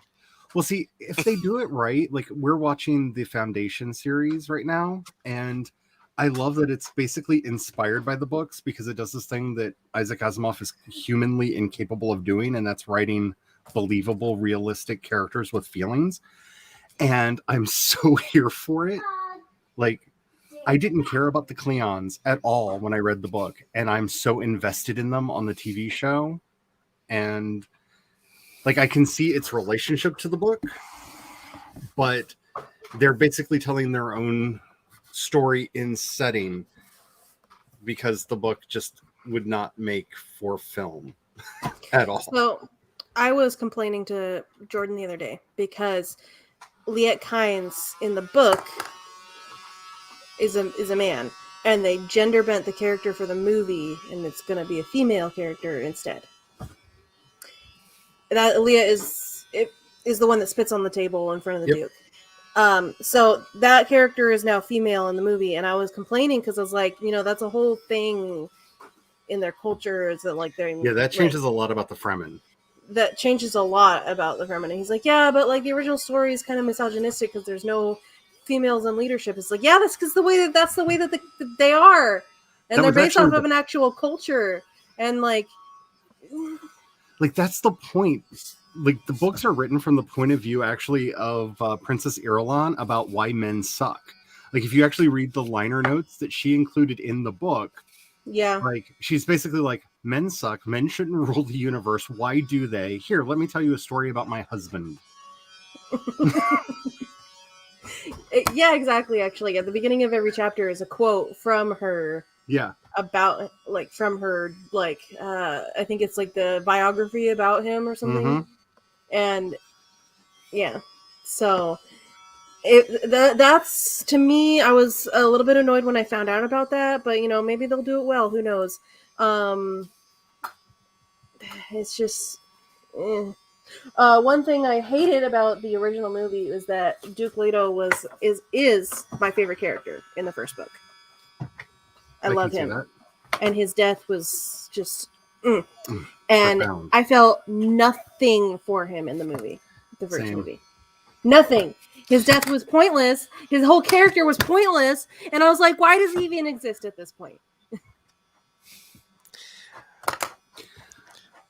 Well, see, if they do it right, like we're watching the Foundation series right now, and I love that it's basically inspired by the books because it does this thing that Isaac Asimov is humanly incapable of doing, and that's writing believable, realistic characters with feelings. And I'm so here for it. Like, I didn't care about the Cleons at all when I read the book, and I'm so invested in them on the TV show. And like, I can see its relationship to the book, but they're basically telling their own story in setting because the book just would not make for film at all. So I was complaining to Jordan the other day because Liet Kynes in the book is a man, and they gender bent the character for the movie, and it's going to be a female character instead. That Liet is the one that spits on the table in front of the Duke. So that character is now female in the movie, and I was complaining because I was like, that's a whole thing in their culture is that like they're that changes a lot about the Fremen. That changes a lot about the Fremen. And he's like, yeah, but like the original story is kind of misogynistic because there's no females in leadership. It's like, yeah, that's because that's the way that they are, and they're based off of an actual culture, and like that's the point. Like, the books are written from the point of view actually of Princess Irulan about why men suck. Like, if you actually read the liner notes that she included in the book, like, she's basically like, men suck, men shouldn't rule the universe, why do they? Here, let me tell you a story about my husband. Yeah, exactly. Actually, at the beginning of every chapter is a quote from her. Yeah. About like from her like I think it's like the biography about him or something. Mm-hmm. And yeah, so that's to me, I was a little bit annoyed when I found out about that, but maybe they'll do it well, who knows. It's just one thing I hated about the original movie is that Duke Leto is my favorite character in the first book. I love him, and his death was just and profound. I felt nothing for him in the movie, the first movie. Nothing. His death was pointless. His whole character was pointless, and I was like, why does he even exist at this point?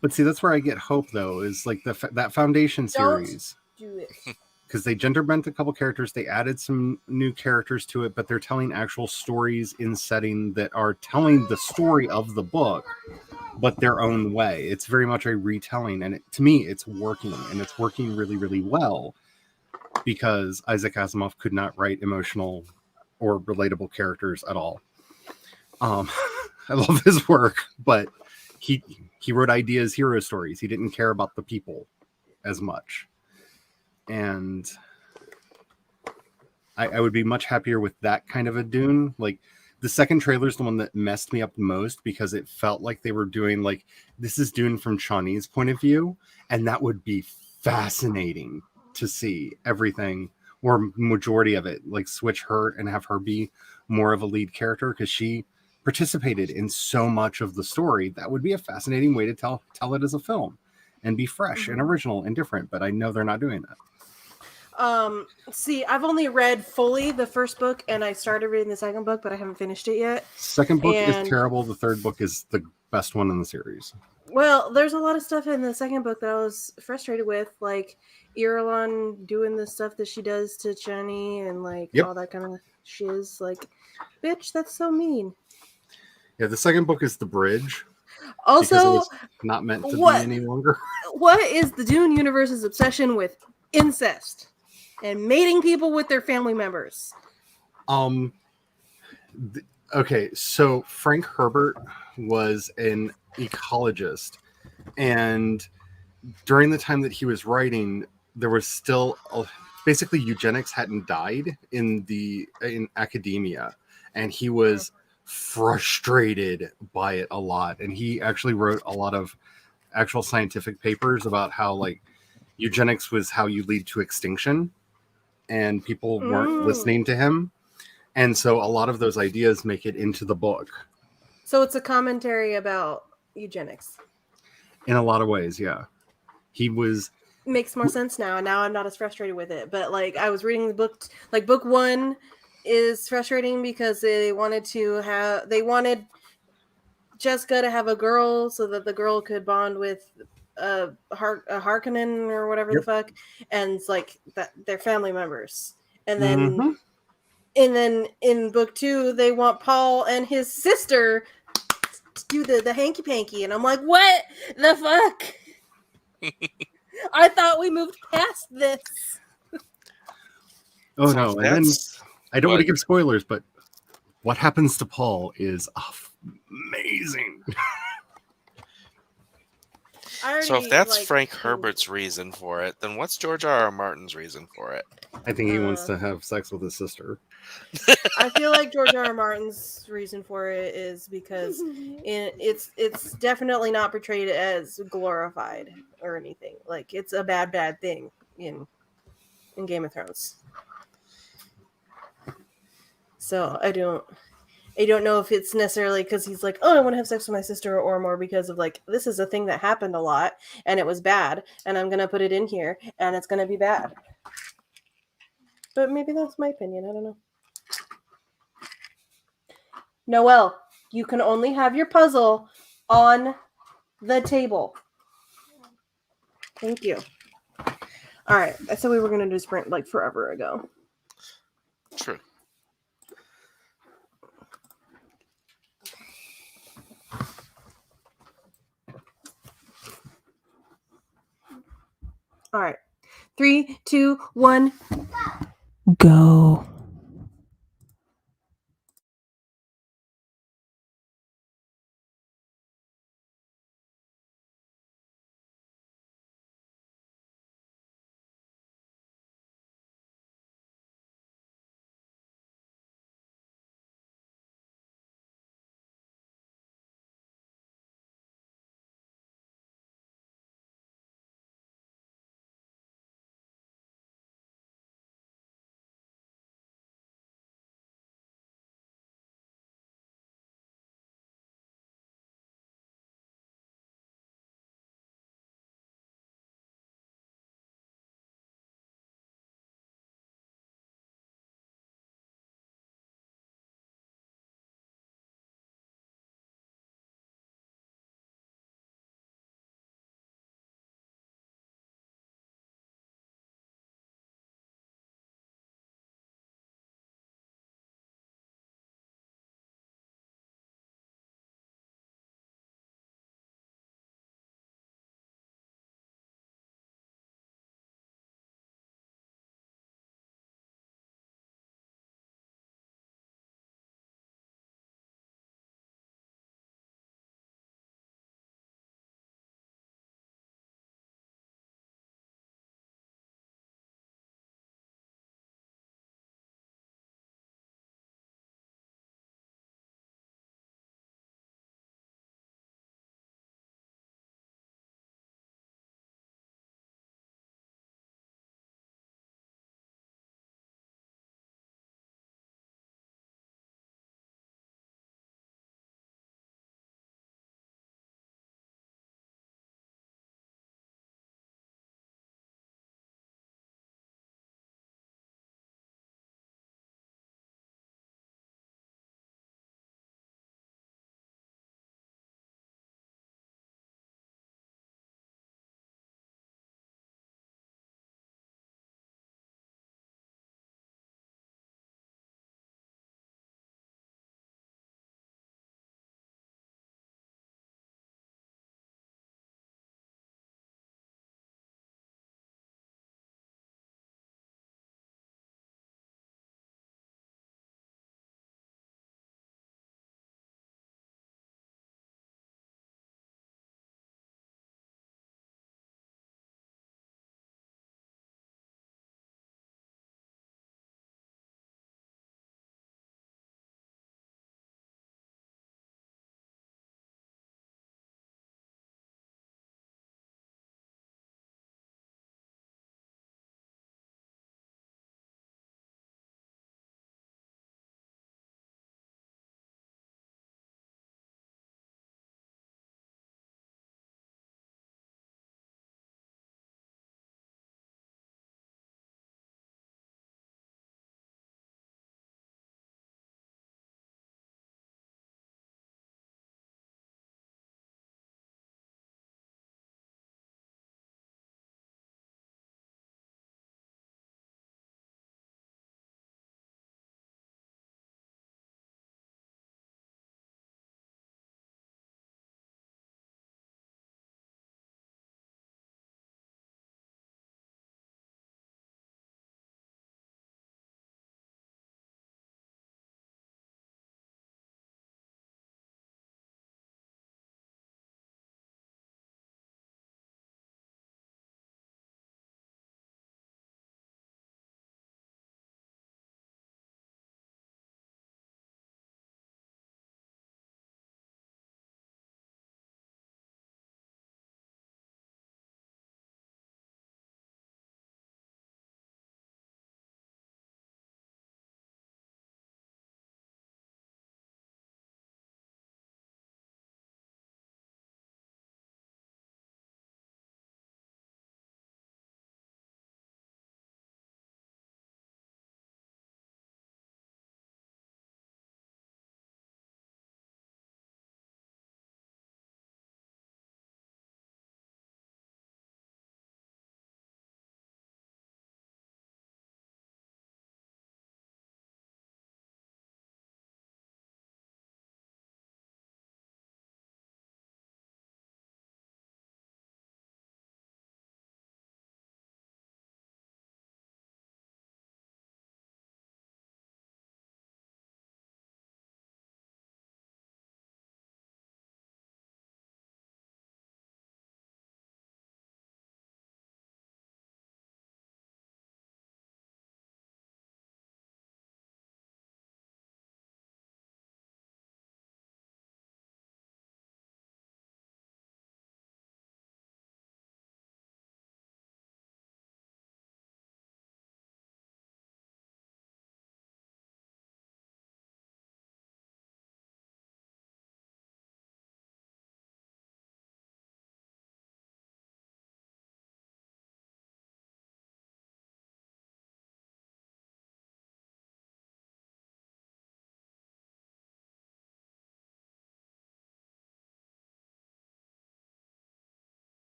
But see, that's where I get hope, though, is like that Foundation series. Don't do it. because they gender bent a couple characters, they added some new characters to it, but they're telling actual stories in setting that are telling the story of the book, but their own way. It's very much a retelling, and to me, it's working, and it's working really, really well, because Isaac Asimov could not write emotional or relatable characters at all. I love his work, but he wrote ideas, hero stories. He didn't care about the people as much. And I would be much happier with that kind of a Dune. Like, the second trailer is the one that messed me up the most, because it felt like they were doing, like, this is Dune from Shawnee's point of view, and that would be fascinating to see everything, or majority of it, like, switch her and have her be more of a lead character, because she participated in so much of the story. That would be a fascinating way to tell it as a film and be fresh and original and different, but I know they're not doing that. See, I've only read fully the first book, and I started reading the second book, but I haven't finished it yet. Second book is terrible. The third book is the best one in the series. Well, there's a lot of stuff in the second book that I was frustrated with, like Irulan doing the stuff that she does to Chani and like all that kind of shiz. Like, bitch, that's so mean. Yeah, the second book is the bridge. Also, because it was not meant to be any longer. What is the Dune universe's obsession with incest and mating people with their family members? Okay, so Frank Herbert was an ecologist, and during the time that he was writing, there was still basically eugenics hadn't died in academia, and he was frustrated by it a lot, and he actually wrote a lot of actual scientific papers about how, like, eugenics was how you lead to extinction, and people weren't listening to him, and so a lot of those ideas make it into the book. So it's a commentary about eugenics in a lot of ways. Yeah, he was makes more sense now, and now I'm not as frustrated with it. But like, I was reading the book, like book 1 is frustrating because they wanted Jessica to have a girl so that the girl could bond with Harkonnen or whatever the fuck, and it's like that they're family members. And then in book 2 they want Paul and his sister to do the hanky panky, and I'm like, what the fuck? I thought we moved past this. Oh no, and then I don't want to give spoilers, but what happens to Paul is amazing. So if that's Frank Herbert's reason for it, then what's George R.R. Martin's reason for it? I think he wants to have sex with his sister. I feel like George R.R. Martin's reason for it is because it's definitely not portrayed as glorified or anything. Like, it's a bad thing in Game of Thrones. So I don't know if it's necessarily because he's like, oh, I want to have sex with my sister, or more because of like, this is a thing that happened a lot and it was bad, and I'm gonna put it in here and it's gonna be bad. But maybe that's my opinion. I don't know. Noelle, you can only have your puzzle on the table. Thank you. All right. I said we were going to do sprint like forever ago. True. All right. 3, 2, 1. Go.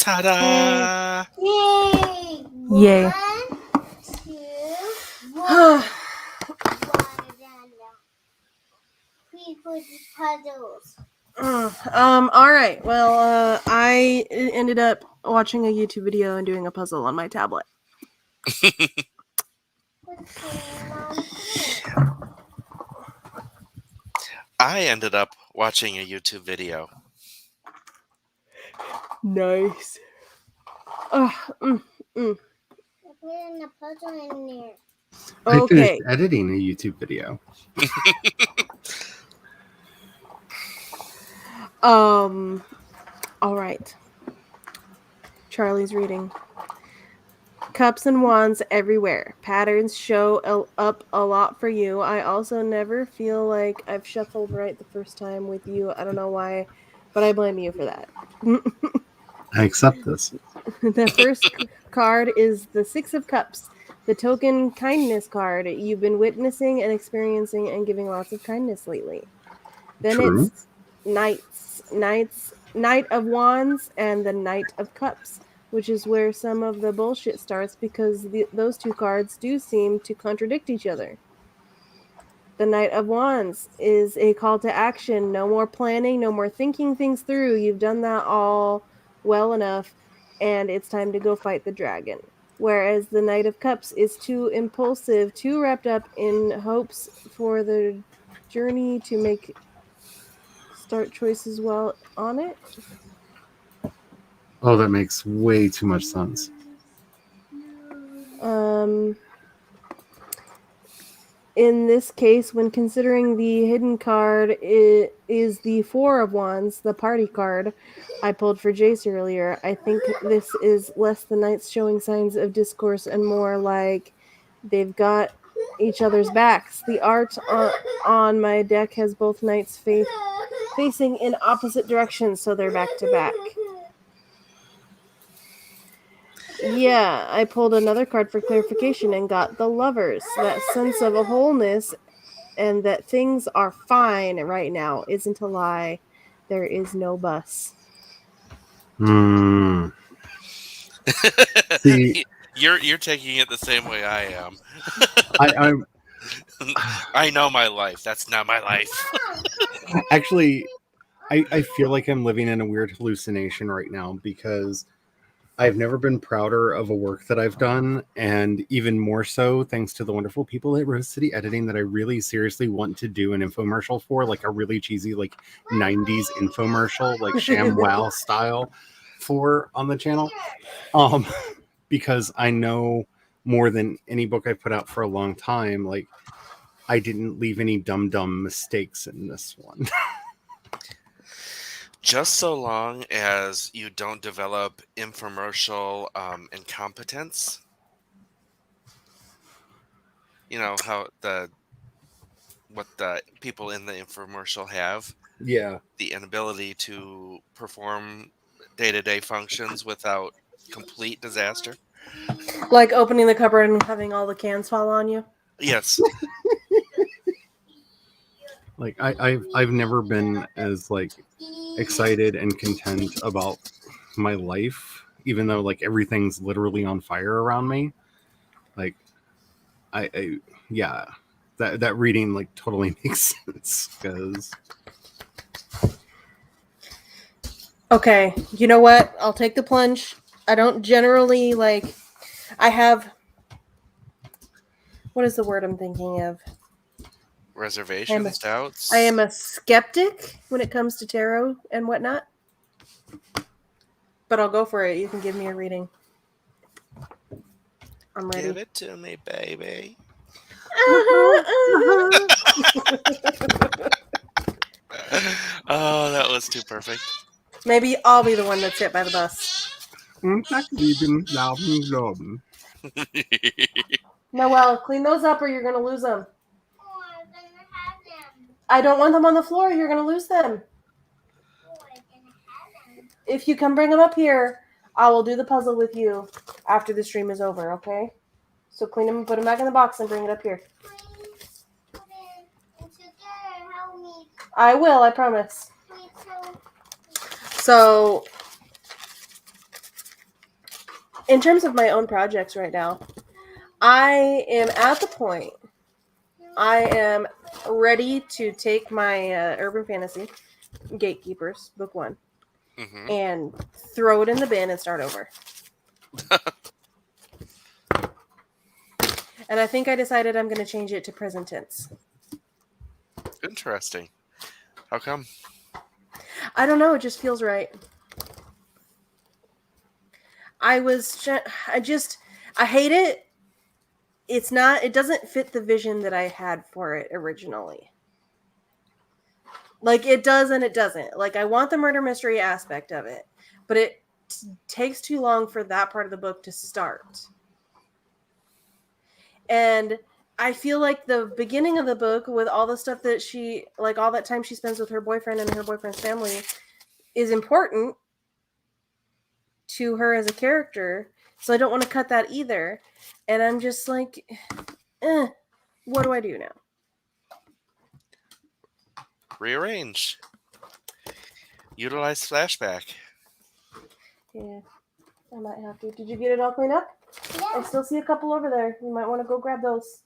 Ta-da! Yay! Yay. 1, 2, 1. Please put the puzzles. All right. Well, I ended up watching a YouTube video and doing a puzzle on my tablet. I ended up watching a YouTube video. Nice. I put in the puzzle in there. I Okay. finished editing a YouTube video. All right. Charlie's reading. Cups and wands everywhere. Patterns show up a lot for you. I also never feel like I've shuffled right the first time with you. I don't know why, but I blame you for that. I accept this. The first card is the Six of Cups, the token kindness card. You've been witnessing and experiencing and giving lots of kindness lately. Then True. it's Knight of Wands and the Knight of Cups, which is where some of the bullshit starts because those two cards do seem to contradict each other. The Knight of Wands is a call to action. No more planning, no more thinking things through. You've done that all well enough, and it's time to go fight the dragon. Whereas the Knight of Cups is too impulsive, too wrapped up in hopes for the journey to start choices well on it. Oh, that makes way too much sense. In this case, when considering the hidden card, it is the Four of Wands, the party card I pulled for Jayce earlier. I think this is less the knights showing signs of discourse and more like they've got each other's backs. The art on my deck has both knights facing in opposite directions, so they're back to back. Yeah, I pulled another card for clarification and got the Lovers. That sense of a wholeness and that things are fine right now isn't a lie. There is no bus. See, You're taking it the same way I am. I'm I know my life. That's not my life. actually, I feel like I'm living in a weird hallucination right now because I've never been prouder of a work that I've done, and even more so thanks to the wonderful people at Rose City Editing that I really seriously want to do an infomercial for, like a really cheesy, like 90s infomercial, like ShamWow style for on the channel. Because I know more than any book I've put out for a long time, like I didn't leave any dumb mistakes in this one. Just so long as you don't develop infomercial incompetence. You know how what the people in the infomercial have. Yeah. The inability to perform day-to-day functions without complete disaster. Like opening the cupboard and having all the cans fall on you. Yes. Like I've never been as like excited and content about my life, even though like everything's literally on fire around me. Like I yeah, that reading like totally makes sense because. Okay, you know what? I'll take the plunge. I don't generally I have. What is the word I'm thinking of? Reservations, doubts. I am a skeptic when it comes to tarot and whatnot. But I'll go for it. You can give me a reading. I'm ready. Give it to me, baby. Oh, that was too perfect. Maybe I'll be the one that's hit by the bus. Noelle, clean those up or you're going to lose them. Oh, I'm gonna have them. I don't want them on the floor. You're going to lose them. Oh, I'm gonna have them. If you can bring them up here, I will do the puzzle with you after the stream is over, okay? So clean them, put them back in the box, and bring it up here. Please put it into there. Help me. I will, I promise. Please help. So, in terms of my own projects right now, I am at the point. I am ready to take my urban fantasy Gatekeepers book 1 Mm-hmm. and throw it in the bin and start over. And I think I decided I'm going to change it to present tense. Interesting. How come? I don't know. It just feels right. I hate it. It doesn't fit the vision that I had for it originally. Like, it does and it doesn't. Like, I want the murder mystery aspect of it, but it takes too long for that part of the book to start. And I feel like the beginning of the book, with all the stuff that all that time she spends with her boyfriend and her boyfriend's family, is important to her as a character. So I don't want to cut that either. And I'm just like, what do I do now? Rearrange. Utilize flashback. Yeah, I might have to. Did you get it all cleaned up? Yeah. I still see a couple over there. You might want to go grab those.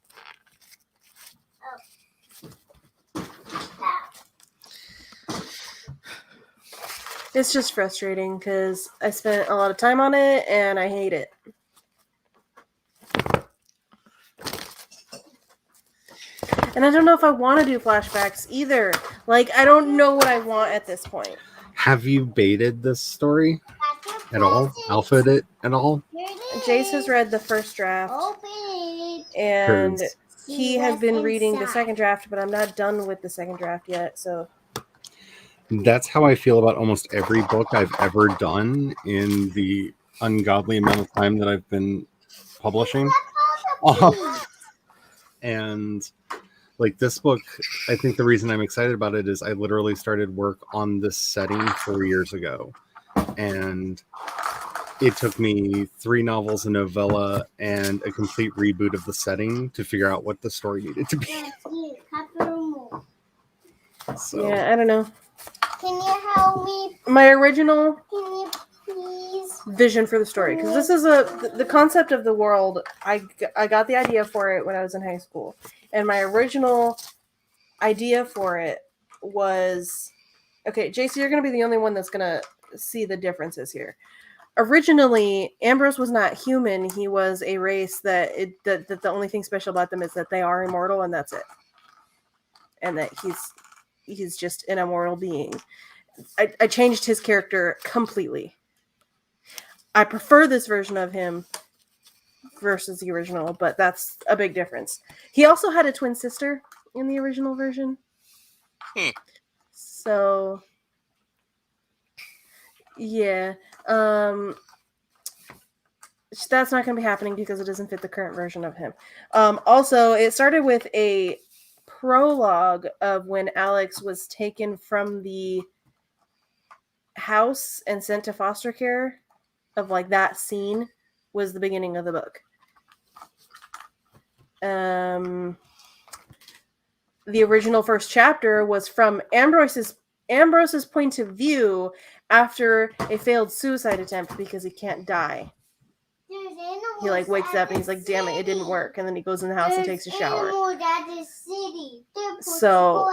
It's just frustrating because I spent a lot of time on it and I hate it. And I don't know if I want to do flashbacks either. Like, I don't know what I want at this point. Have you baited this story at all? Alphaed it at all? Jayce has read the first draft. Open it. And 'Cause he has been reading the second draft, but I'm not done with the second draft yet, so... That's how I feel about almost every book I've ever done in the ungodly amount of time that I've been publishing. And like this book, I think the reason I'm excited about it is I literally started work on this setting 4 years ago. And it took me 3 novels, a novella, and a complete reboot of the setting to figure out what the story needed to be. So. Yeah, I don't know. Can you help me? My original Can you please? vision for the story, because this is the concept of the world. I got the idea for it when I was in high school, and my original idea for it was, okay, Jayce, you're going to be the only one that's going to see the differences here. Originally, Ambrose was not human. He was a race that the only thing special about them is that they are immortal, and that's it. And that he's just an immortal being. I changed his character completely. I prefer this version of him versus the original, but that's a big difference. He also had a twin sister in the original version. So, yeah. That's not going to be happening because it doesn't fit the current version of him. Also, it started with a prologue of when Alex was taken from the house and sent to foster care. Of like that scene was the beginning of the book. The original first chapter was from Ambrose's point of view after a failed suicide attempt because he can't die. He like wakes up and he's like, damn it didn't work, and then he goes in the house and takes a shower. So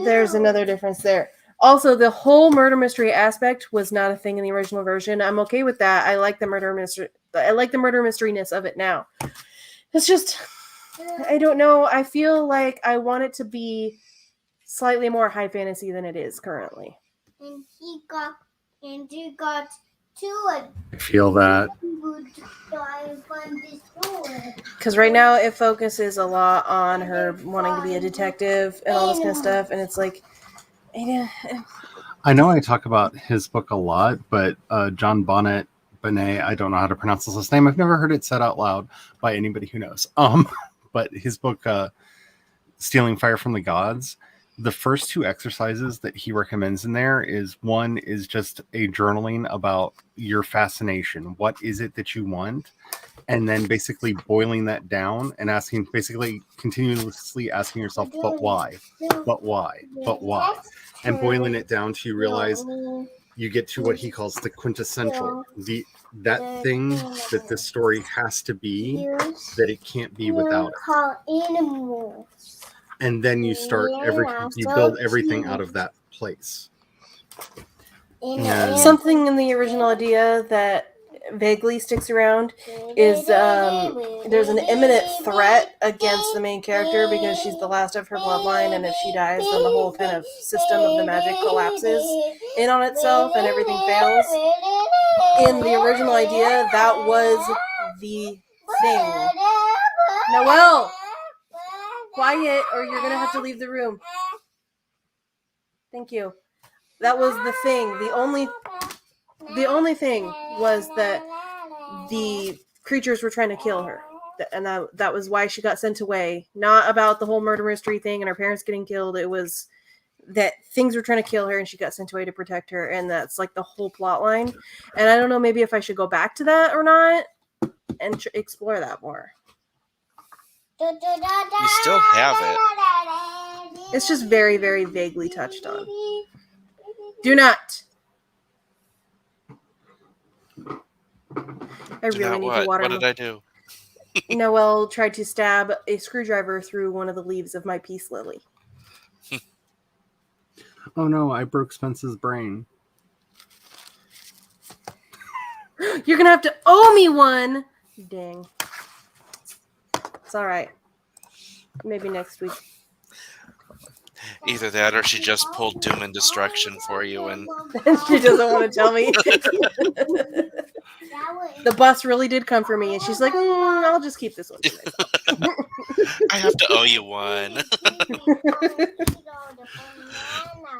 there's another difference there. Also, the whole murder mystery aspect was not a thing in the original version. I'm okay with that. I like the murder mystery. I like the murder mysteryness of it now. It's just, I don't know. I feel like I want it to be slightly more high fantasy than it is currently. And you got to I feel that. Because right now it focuses a lot on her wanting to be a detective and all this kind of stuff, and it's like, I know I talk about his book a lot, but John Bonnet, I don't know how to pronounce his last name. I've never heard it said out loud by anybody who knows. But his book, Stealing Fire from the Gods, the first 2 exercises that he recommends in there is one is just a journaling about your fascination. What is it that you want? And then basically boiling that down and continuously asking yourself, but why? But why? But why? And boiling it down to you realize you get to what he calls the quintessential, that thing that this story has to be, that it can't be without it. Call animals. And then you start you build everything out of that place. Something in the original idea that vaguely sticks around is there's an imminent threat against the main character because she's the last of her bloodline, and if she dies, then the whole kind of system of the magic collapses in on itself and everything fails. In the original idea, that was the thing. Noelle! Quiet, or you're gonna have to leave the room. Thank you. That was the thing. The only thing was that the creatures were trying to kill her. And that was why she got sent away. Not about the whole murder mystery thing and her parents getting killed. It was that things were trying to kill her and she got sent away to protect her. And that's like the whole plot line. And I don't know maybe if I should go back to that or not and explore that more. You still have it. It's just very, very vaguely touched on. Do not. I really need to water. What did I do? Noelle tried to stab a screwdriver through one of the leaves of my peace lily. Oh no, I broke Spence's brain. You're gonna have to owe me one. Dang. It's all right. Maybe next week. Either that or she just pulled Doom and Destruction for you and she doesn't want to tell me. The bus really did come for me and she's like, I'll just keep this one for myself. I have to owe you one.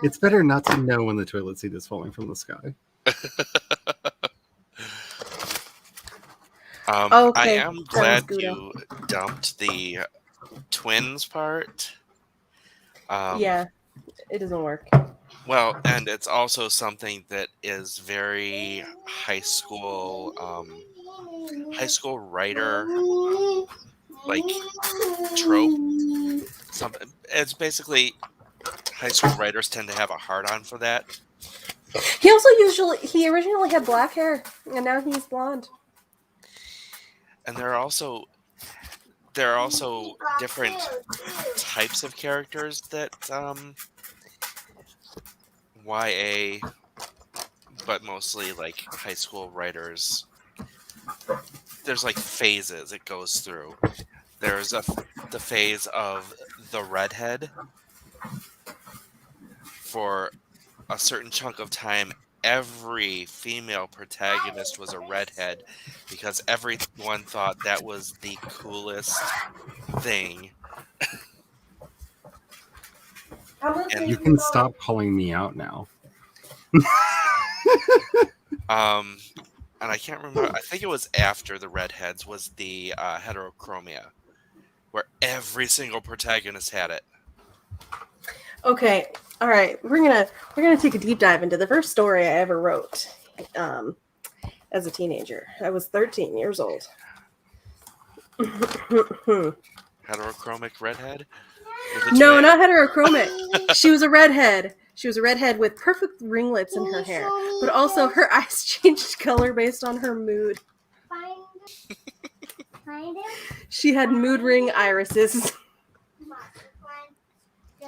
It's better not to know when the toilet seat is falling from the sky. Okay, I am glad you dumped the twins part. Yeah, it doesn't work. Well, and it's also something that is very high school writer like trope. It's basically high school writers tend to have a hard-on for that. He originally had black hair and now he's blonde. And there are also different types of characters that YA, but mostly like high school writers. There's like phases it goes through. There's the phase of the redhead. For a certain chunk of time, every female protagonist was a redhead because everyone thought that was the coolest thing. And you can stop calling me out now. And I can't remember. I think it was after the redheads was the heterochromia, where every single protagonist had it. Okay, all right. We're gonna take a deep dive into the first story I ever wrote as a teenager. I was 13 years old. Heterochromic redhead? No, not heterochromic. She was a redhead. She was a redhead with perfect ringlets in her hair, but also her eyes changed color based on her mood. She had mood ring irises.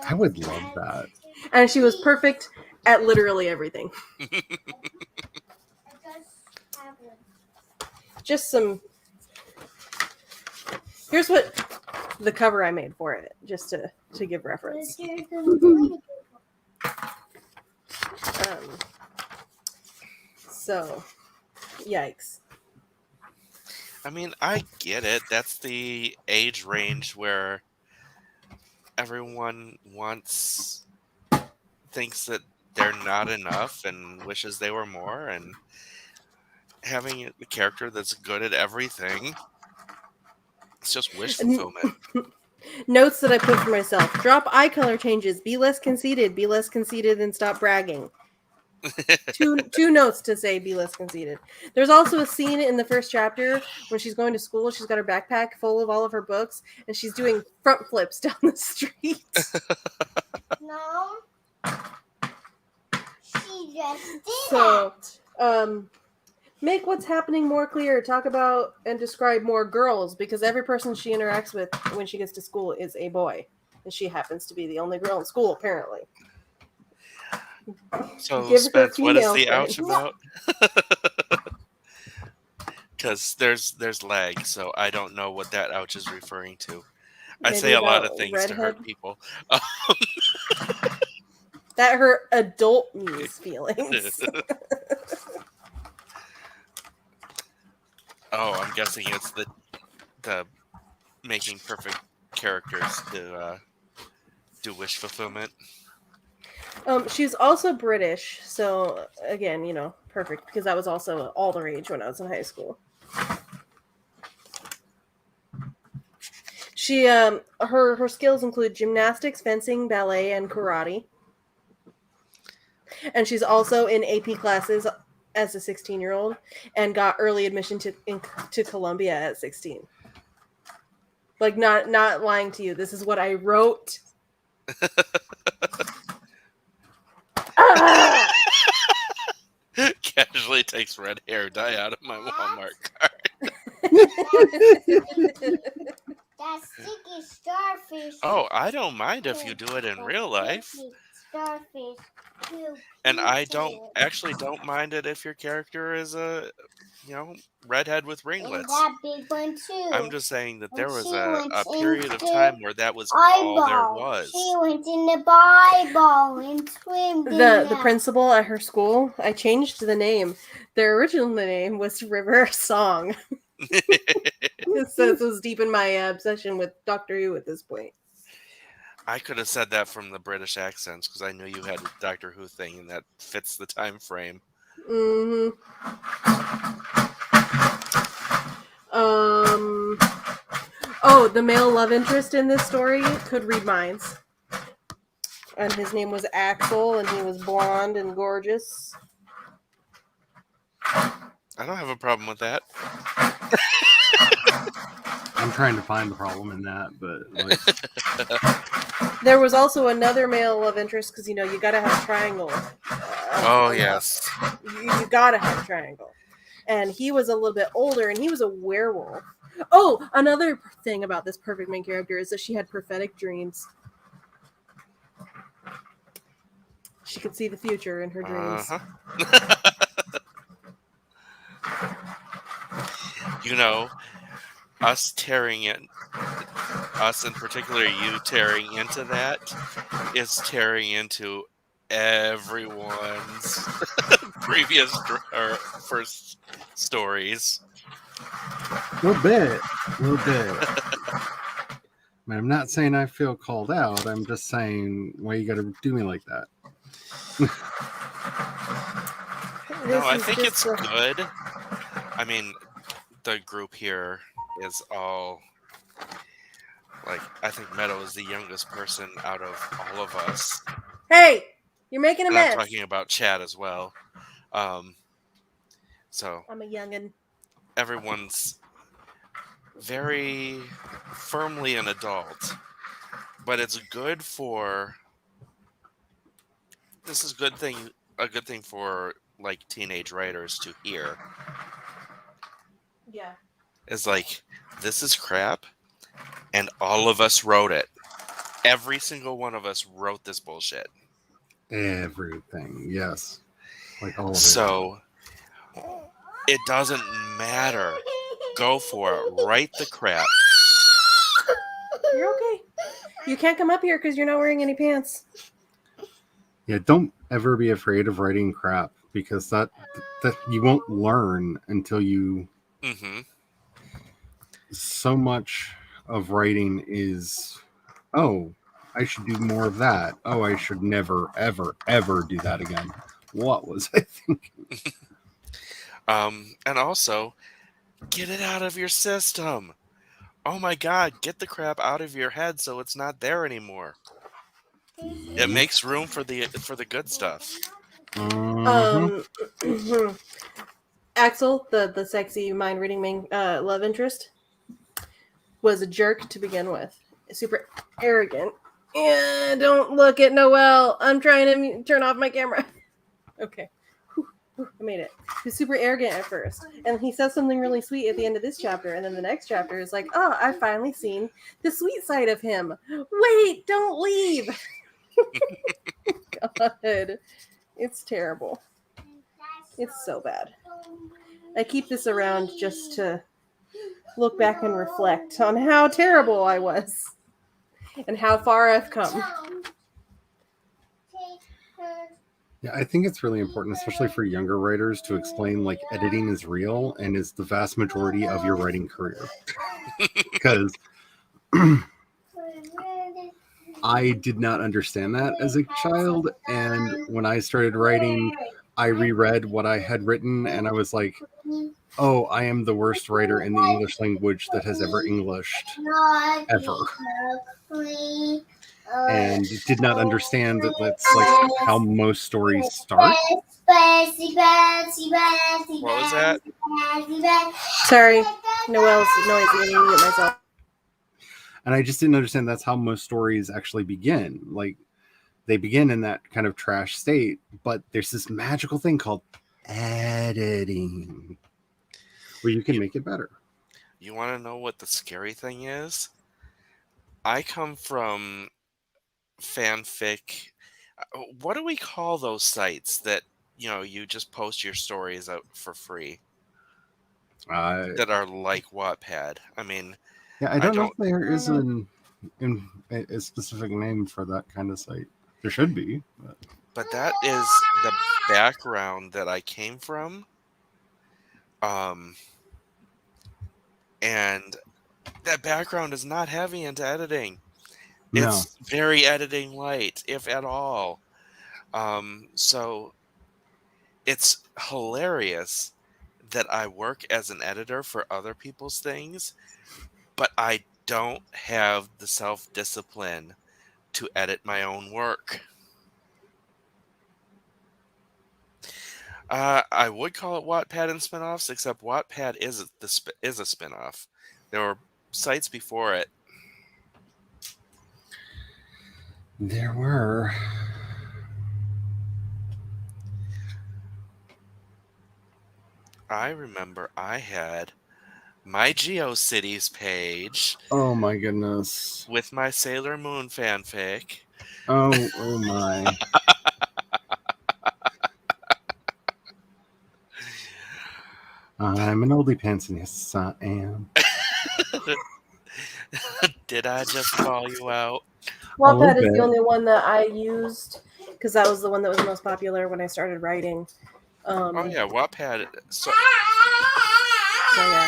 I would love that. And she was perfect at literally everything. Just some... Here's what the cover I made for it, just to give reference. So, yikes. I mean, I get it. That's the age range where everyone thinks that they're not enough and wishes they were more, and having a character that's good at everything, it's just wish fulfillment. Notes that I put for myself. Drop eye color changes. Be less conceited. Be less conceited and stop bragging. Two notes to say be less conceited. There's also a scene in the first chapter when she's going to school. She's got her backpack full of all of her books and she's doing front flips down the street. No. She She just did So, make what's happening more clear. Talk about and describe more girls, because every person she interacts with when she gets to school is a boy. And she happens to be the only girl in school, apparently. So, Give her Spence, what is female the friends. ouch about? Because there's lag, so I don't know what that ouch is referring to. I Maybe say a lot about of things to redhead? hurt people. That hurt adult me's feelings. Oh, I'm guessing it's the making perfect characters to do wish fulfillment. She's also British, so again, perfect, because that was also all the rage when I was in high school. She her skills include gymnastics, fencing, ballet, and karate. And she's also in AP classes as a 16-year-old and got early admission to Columbia at 16. Like, not lying to you. This is what I wrote. Casually takes red hair dye out of my Walmart cart. that sticky starfish. Oh, I don't mind if you do it in real life. Sticky starfish. And I don't mind it if your character is a, redhead with And ringlets. that big one too. I'm just saying that there And was she a went period of into time where that was all there eyeball. was. She went in the Bible and swam in The principal at her school, I changed the name. Their original name was River Song. So this was deep in my obsession with Doctor Who at this point. I could have said that from the British accents because I knew you had a Doctor Who thing and that fits the time frame. Mm-hmm. Oh, the male love interest in this story could read minds. And his name was Axel, and he was blonde and gorgeous. I don't have a problem with that. I'm trying to find the problem in that, but There was also another male love interest because, you got to have a triangle. Yes. You got to have a triangle. And he was a little bit older, and he was a werewolf. Oh, another thing about this perfect main character is that she had prophetic dreams. She could see the future in her dreams. Us in particular, you tearing into that is tearing into everyone's previous or first stories. a little bit. I mean, I'm not saying I feel called out. I'm just saying, why you got to do me like that? No, I think it's good. I mean, the group here is all like, I think Meadow is the youngest person out of all of us. Hey, you're making a And mess. I'm talking about Chad as well. So I'm a youngin'. everyone's very firmly an adult, but it's good for. This is a good thing for like teenage writers to hear. Yeah. Is like, this is crap, and all of us wrote it. Every single one of us wrote this bullshit. Everything, yes, like all of it. So it doesn't matter. Go for it. Write the crap. You're okay. You can't come up here because you're not wearing any pants. Yeah, don't ever be afraid of writing crap, because that you won't learn until you. Mm-hmm. So much of writing is, oh, I should do more of that. Oh, I should never, ever, ever do that again. What was I thinking? And also, get it out of your system. Oh my God, get the crap out of your head so it's not there anymore. It makes room for the good stuff. Axel, the sexy mind reading main love interest, was a jerk to begin with. Super arrogant. Yeah, don't look at Noelle. I'm trying to turn off my camera. Okay. I made it. He's super arrogant at first. And he says something really sweet at the end of this chapter. And then the next chapter is like, oh, I've finally seen the sweet side of him. Wait, don't leave. God. It's terrible. It's so bad. I keep this around just to look back and reflect on how terrible I was and how far I've come. Yeah, I think it's really important, especially for younger writers, to explain like editing is real and is the vast majority of your writing career. Because I did not understand that as a child, and when I started writing, I reread what I had written, and I was like, oh, I am the worst writer in the English language that has ever Englished, ever. And did not understand that that's like how most stories start. What was that? Sorry, Noelle's noisy. I need to mute myself. And I just didn't understand that's how most stories actually begin. Like, they begin in that kind of trash state, but there's this magical thing called editing where you can make it better. You want to know what the scary thing is? I come from fanfic. What do we call those sites that, you just post your stories out for free? That are like Wattpad. I mean, yeah, I don't know if there is a specific name for that kind of site. There should be. But that is the background that I came from. And that background is not heavy into editing. No. It's very editing light, if at all. So it's hilarious that I work as an editor for other people's things, but I don't have the self-discipline to edit my own work. I would call it Wattpad and spinoffs, except Wattpad is a spinoff. There were sites before it. There were. I remember I had my GeoCities page. Oh my goodness. With my Sailor Moon fanfic. Oh my. I'm an oldie pants, and yes, I am. Did I just call you out? Wattpad is the only one that I used because that was the one that was the most popular when I started writing. Oh yeah, Wattpad. So yeah.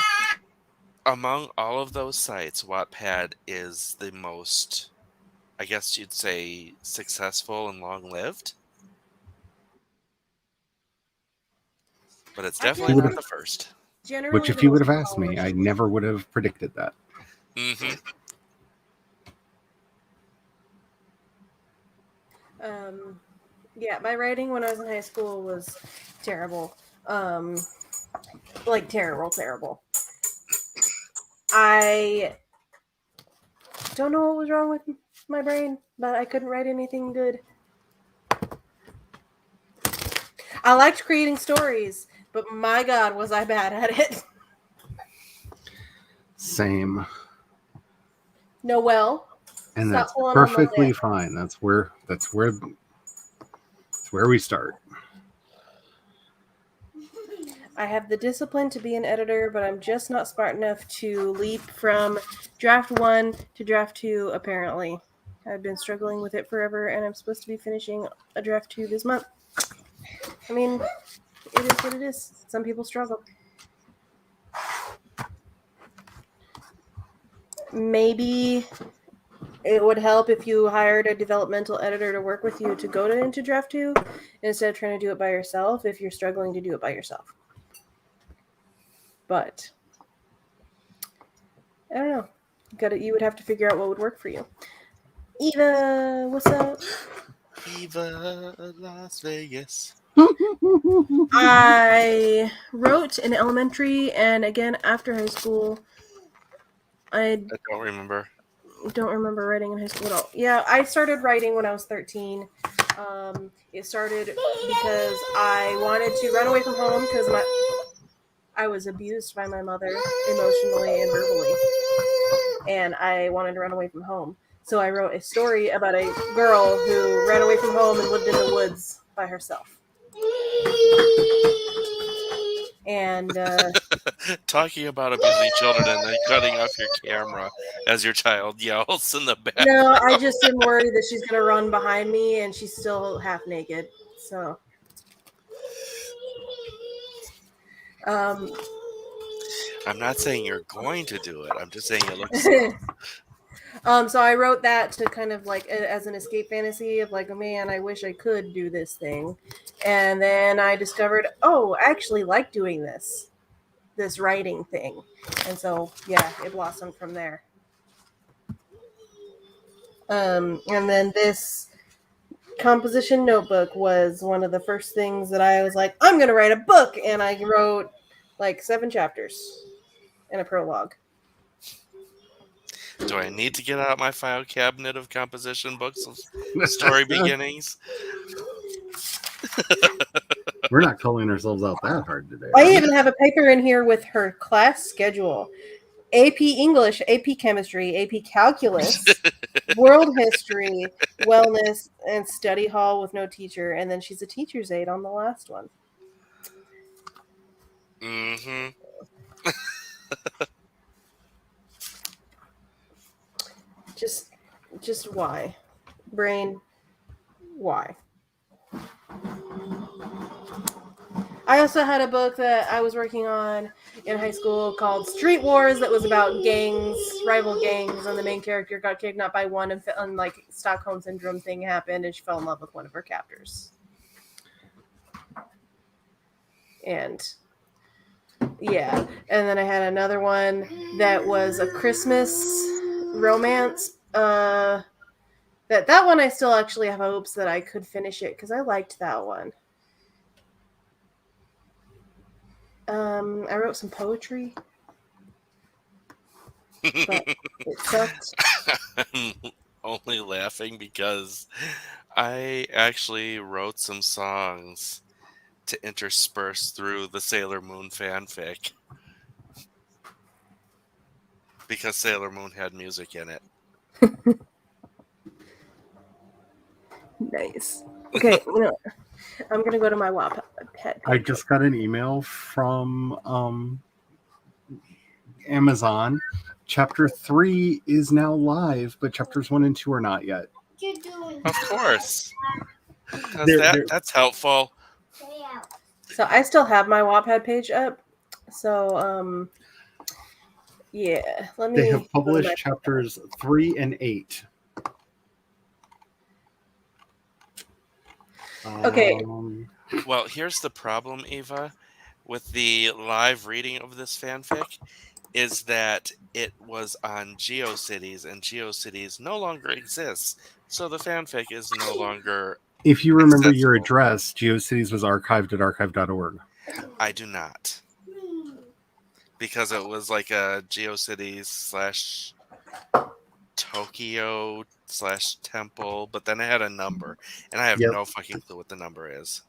Among all of those sites, Wattpad is the most, I guess you'd say, successful and long-lived. But it's definitely not the first. Which, if you would have asked me, I never would have predicted that. Mm-hmm. Yeah, my writing when I was in high school was terrible. Like terrible. I don't know what was wrong with my brain, but I couldn't write anything good. I liked creating stories, but my God, was I bad at it. Same. Noelle. And that's perfectly fine. That's where we start. I have the discipline to be an editor, but I'm just not smart enough to leap from draft 1 to draft 2, apparently. I've been struggling with it forever, and I'm supposed to be finishing a draft 2 this month. I mean, it is what it is. Some people struggle. Maybe it would help if you hired a developmental editor to work with you to go into draft 2 instead of trying to do it by yourself if you're struggling to do it by yourself. But I don't know. You would have to figure out what would work for you. Eva, what's up? Eva, Las Vegas. I wrote in elementary and again after high school. I don't remember. Don't remember writing in high school at all. Yeah, I started writing when I was 13. It started because I wanted to run away from home because I was abused by my mother emotionally and verbally, and I wanted to run away from home. So I wrote a story about a girl who ran away from home and lived in the woods by herself. And Talking about abusing children and then cutting off your camera as your child yells in the background. no, I just am worried that she's going to run behind me and she's still half naked. So, I'm not saying you're going to do it. I'm just saying it looks. So I wrote that to kind of like as an escape fantasy of like, oh man, I wish I could do this thing. And then I discovered, oh, I actually like doing this writing thing. And so, yeah, it blossomed from there. And then this composition notebook was one of the first things that I was like, I'm going to write a book. And I wrote like 7 chapters and a prologue. Do I need to get out my file cabinet of composition books of story beginnings? We're not calling ourselves out that hard today. I even have a paper in here with her class schedule. AP English, AP Chemistry, AP Calculus, World History, Wellness, and Study Hall with no teacher. And then she's a teacher's aide on the last one. Mm-hmm. Just why? Brain, why? I also had a book that I was working on in high school called Street Wars that was about gangs, rival gangs, and the main character got kidnapped by one and like Stockholm Syndrome thing happened and she fell in love with one of her captors. And yeah, and then I had another one that was a Christmas romance. That one I still actually have hopes that I could finish it because I liked that one. I wrote some poetry, but it sucked. I'm only laughing because I actually wrote some songs to intersperse through the Sailor Moon fanfic because Sailor Moon had music in it. Nice. Okay, I'm gonna go to my Wattpad. I just got an email from Amazon. Chapter 3 is now live, but chapters 1 and 2 are not yet. You're doing Of course. That's helpful. So I still have my Wattpad page up. So yeah, let me. They have published chapters 3 and 8. Okay. Well, here's the problem, Eva, with the live reading of this fanfic, is that it was on GeoCities, and GeoCities no longer exists, so the fanfic is no longer. If you remember accessible. your address, GeoCities was archived at archive.org. I do not. Because it was like a GeoCities /Tokyo/temple, but then it had a number, and I have no fucking clue what the number is.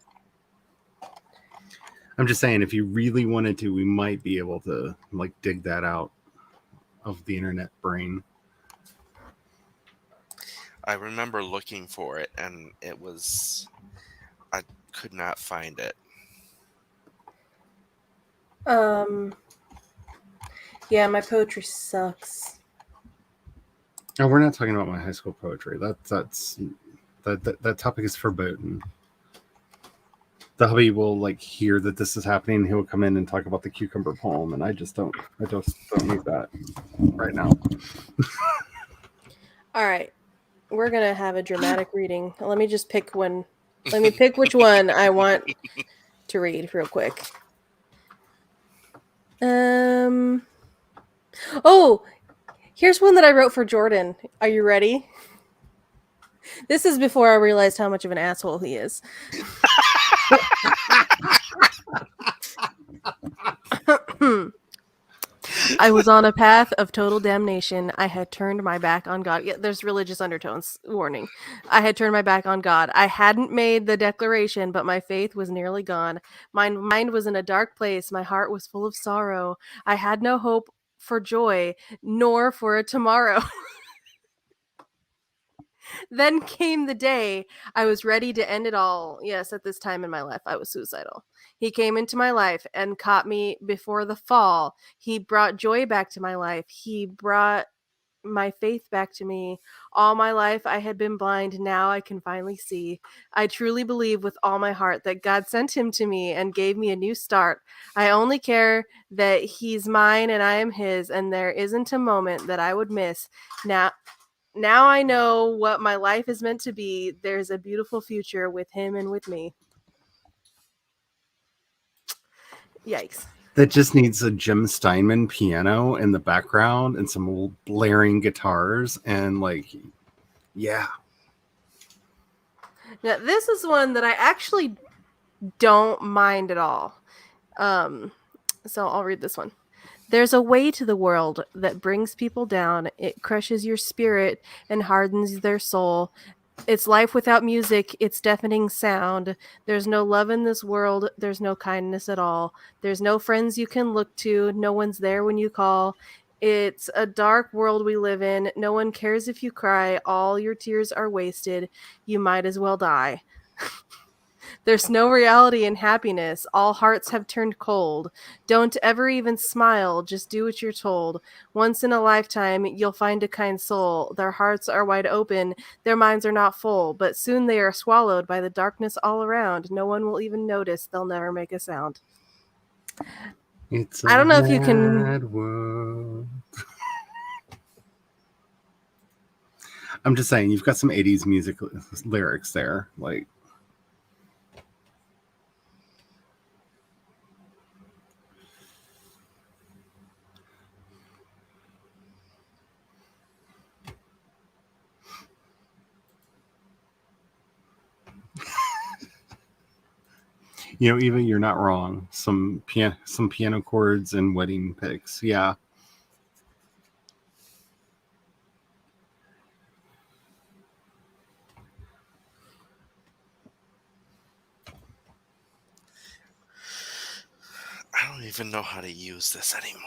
I'm just saying, if you really wanted to, we might be able to like dig that out of the internet brain. I remember looking for it, and I could not find it. Yeah, my poetry sucks. Oh, we're not talking about my high school poetry. That topic is forbidden. The hubby will like hear that this is happening. He'll come in and talk about the cucumber poem, and I just don't need that right now. All right, we're gonna have a dramatic reading. Let me just pick one. Let me pick which one I want to read real quick. Oh, here's one that I wrote for Jordan. Are you ready? This is before I realized how much of an asshole he is. I was on a path of total damnation. I had turned my back on God. Yeah, there's religious undertones. Warning. I had turned my back on God. I hadn't made the declaration, but my faith was nearly gone. My mind was in a dark place. My heart was full of sorrow. I had no hope for joy, nor for a tomorrow. Then came the day I was ready to end it all. Yes, at this time in my life, I was suicidal. He came into my life and caught me before the fall. He brought joy back to my life. He brought my faith back to me. All my life I had been blind. Now I can finally see. I truly believe with all my heart that God sent him to me and gave me a new start. I only care that he's mine and I am his, and there isn't a moment that I would miss. Now I know what my life is meant to be. There's a beautiful future with him and with me. Yikes. That just needs a Jim Steinman piano in the background and some blaring guitars and yeah. Now, this is one that I actually don't mind at all. So I'll read this one. There's a way to the world that brings people down. It crushes your spirit and hardens their soul. It's life without music. It's deafening sound. There's no love in this world. There's no kindness at all. There's no friends you can look to. No one's there when you call. It's a dark world we live in. No one cares if you cry. All your tears are wasted. You might as well die. There's no reality in happiness. All hearts have turned cold. Don't ever even smile. Just do what you're told. Once in a lifetime, you'll find a kind soul. Their hearts are wide open. Their minds are not full. But soon they are swallowed by the darkness all around. No one will even notice. They'll never make a sound. It's I don't know if you can. mad world. I'm just saying, you've got some 80s music lyrics there. Even you're not wrong. Some piano chords and wedding picks. Yeah. I don't even know how to use this anymore.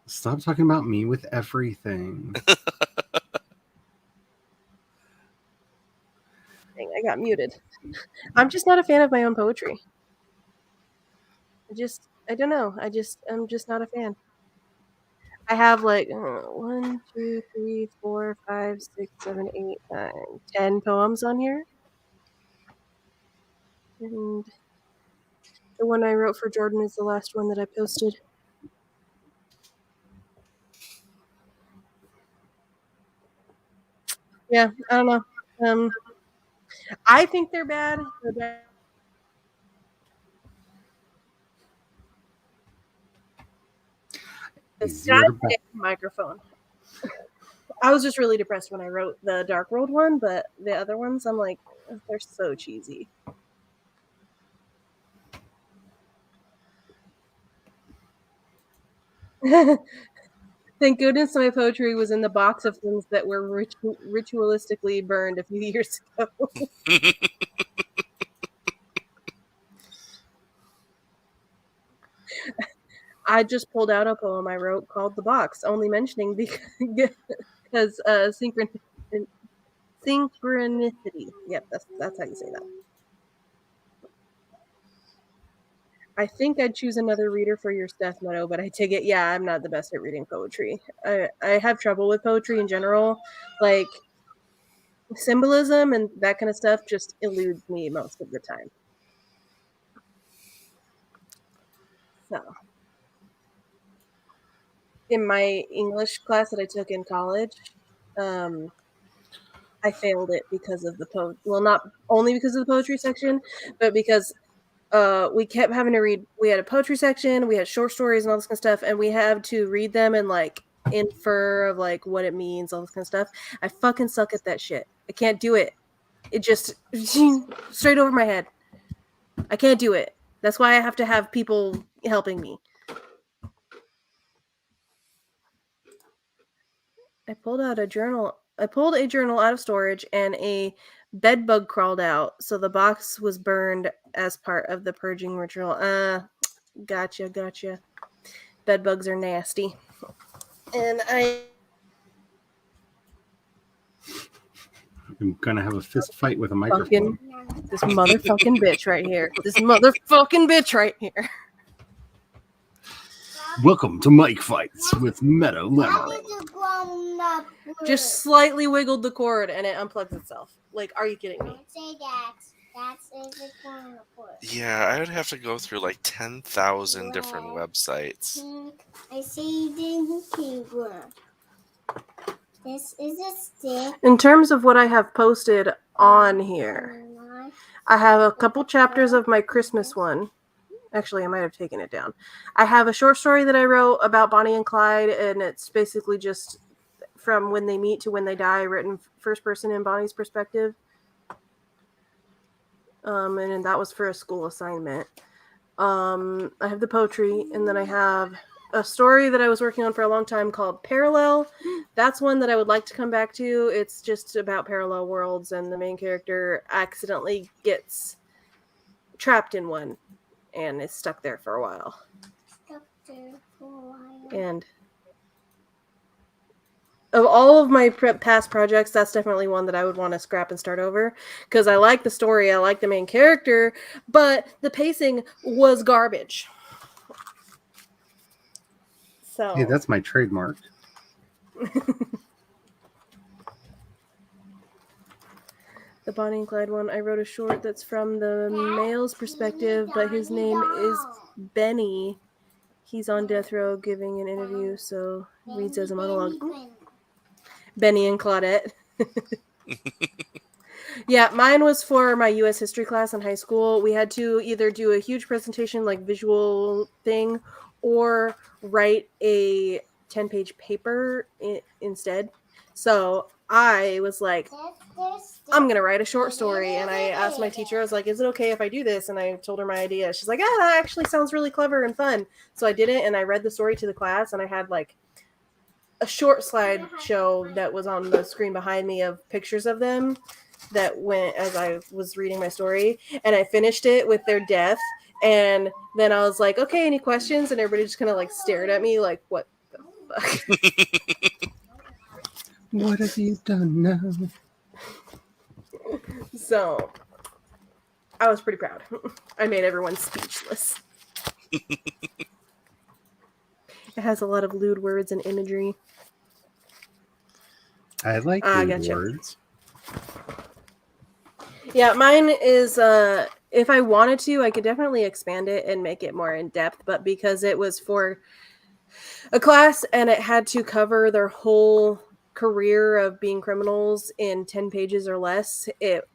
Stop talking about me with everything. I got muted. I'm just not a fan of my own poetry. I don't know. I'm just not a fan. I have 1, 2, 3, 4, 5, 6, 7, 8, 9, 10 poems on here. And the one I wrote for Jordan is the last one that I posted. Yeah, I don't know. I think they're bad. They're bad. The microphone. I was just really depressed when I wrote the Dark World one, but the other ones, I'm like, they're so cheesy. Thank goodness my poetry was in the box of things that were ritualistically burned a few years ago. I just pulled out a poem I wrote called "The Box," only mentioning because synchronicity. Yep, that's how you say that. I think I'd choose another reader for your stuff, Meadow, but I take it, yeah, I'm not the best at reading poetry. I have trouble with poetry in general. Like, symbolism and that kind of stuff just eludes me most of the time. So, in my English class that I took in college, I failed it because of the well, not only because of the poetry section, but because we kept having to read. We had a poetry section, we had short stories and all this kind of stuff, and we had to read them and infer of what it means, all this kind of stuff. I fucking suck at that shit. I can't do it. It just straight over my head. I can't do it. That's why I have to have people helping me. I pulled a journal out of storage, and a bed bug crawled out, so the box was burned as part of the purging ritual. Gotcha. Bed bugs are nasty. And I'm gonna have a fist fight with a microphone. this motherfucking bitch right here. This motherfucking bitch right here. Welcome to Mike Fights with Meadow Lamoreaux. Just slightly wiggled the cord and it unplugs itself. Like, are you kidding me? Say that. That's the corner cord. Yeah, I would have to go through like 10,000 different websites. I see the keyboard. This is a stick. In terms of what I have posted on here, I have a couple chapters of my Christmas one. Actually, I might have taken it down. I have a short story that I wrote about Bonnie and Clyde, and it's basically just from when they meet to when they die, written first person in Bonnie's perspective. And that was for a school assignment. I have the poetry, and then I have a story that I was working on for a long time called Parallel. That's one that I would like to come back to. It's just about parallel worlds, and the main character accidentally gets trapped in one and is stuck there for a while. And of all of my past projects, that's definitely one that I would want to scrap and start over, because I like the story, I like the main character, but the pacing was garbage. So Hey, that's my trademark. The Bonnie and Clyde one, I wrote a short that's from the male's perspective, but his name is Benny. He's on death row giving an interview, so it reads as a monologue. Benny and Claudette. Yeah, mine was for my U.S. history class in high school. We had to either do a huge presentation, like visual thing, or write a 10-page paper instead. So I was like, I'm going to write a short story. And I asked my teacher, I was like, is it okay if I do this? And I told her my idea. She's like, that actually sounds really clever and fun. So I did it, and I read the story to the class, and I had like a short slideshow that was on the screen behind me of pictures of them that went as I was reading my story. And I finished it with their death. And then I was like, okay, any questions? And everybody just kind of like stared at me like, what the fuck? What have you done now? So I was pretty proud. I made everyone speechless. It has a lot of lewd words and imagery. I like these words. Yeah, mine is, if I wanted to, I could definitely expand it and make it more in depth, but because it was for a class and it had to cover their whole career of being criminals in 10 pages or less, it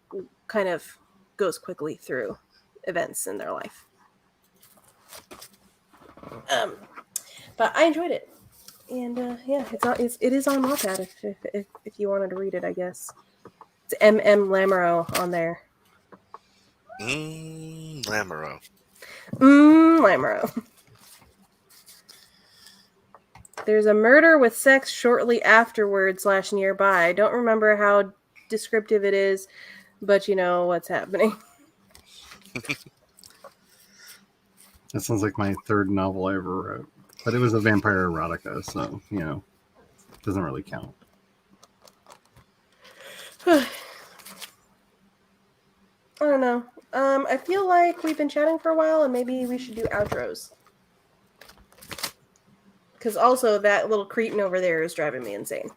kind of goes quickly through events in their life. But I enjoyed it. And yeah, it is on Wattpad if you wanted to read it, I guess. It's Lamoreaux on there. Lamoreaux. Lamoreaux. There's a murder with sex shortly afterwards / nearby. I don't remember how descriptive it is, but you know what's happening. That sounds like my third novel I ever wrote. But it was a vampire erotica, so, you know, it doesn't really count. I don't know. I feel like we've been chatting for a while, and maybe we should do outros. Because also, that little cretin over there is driving me insane.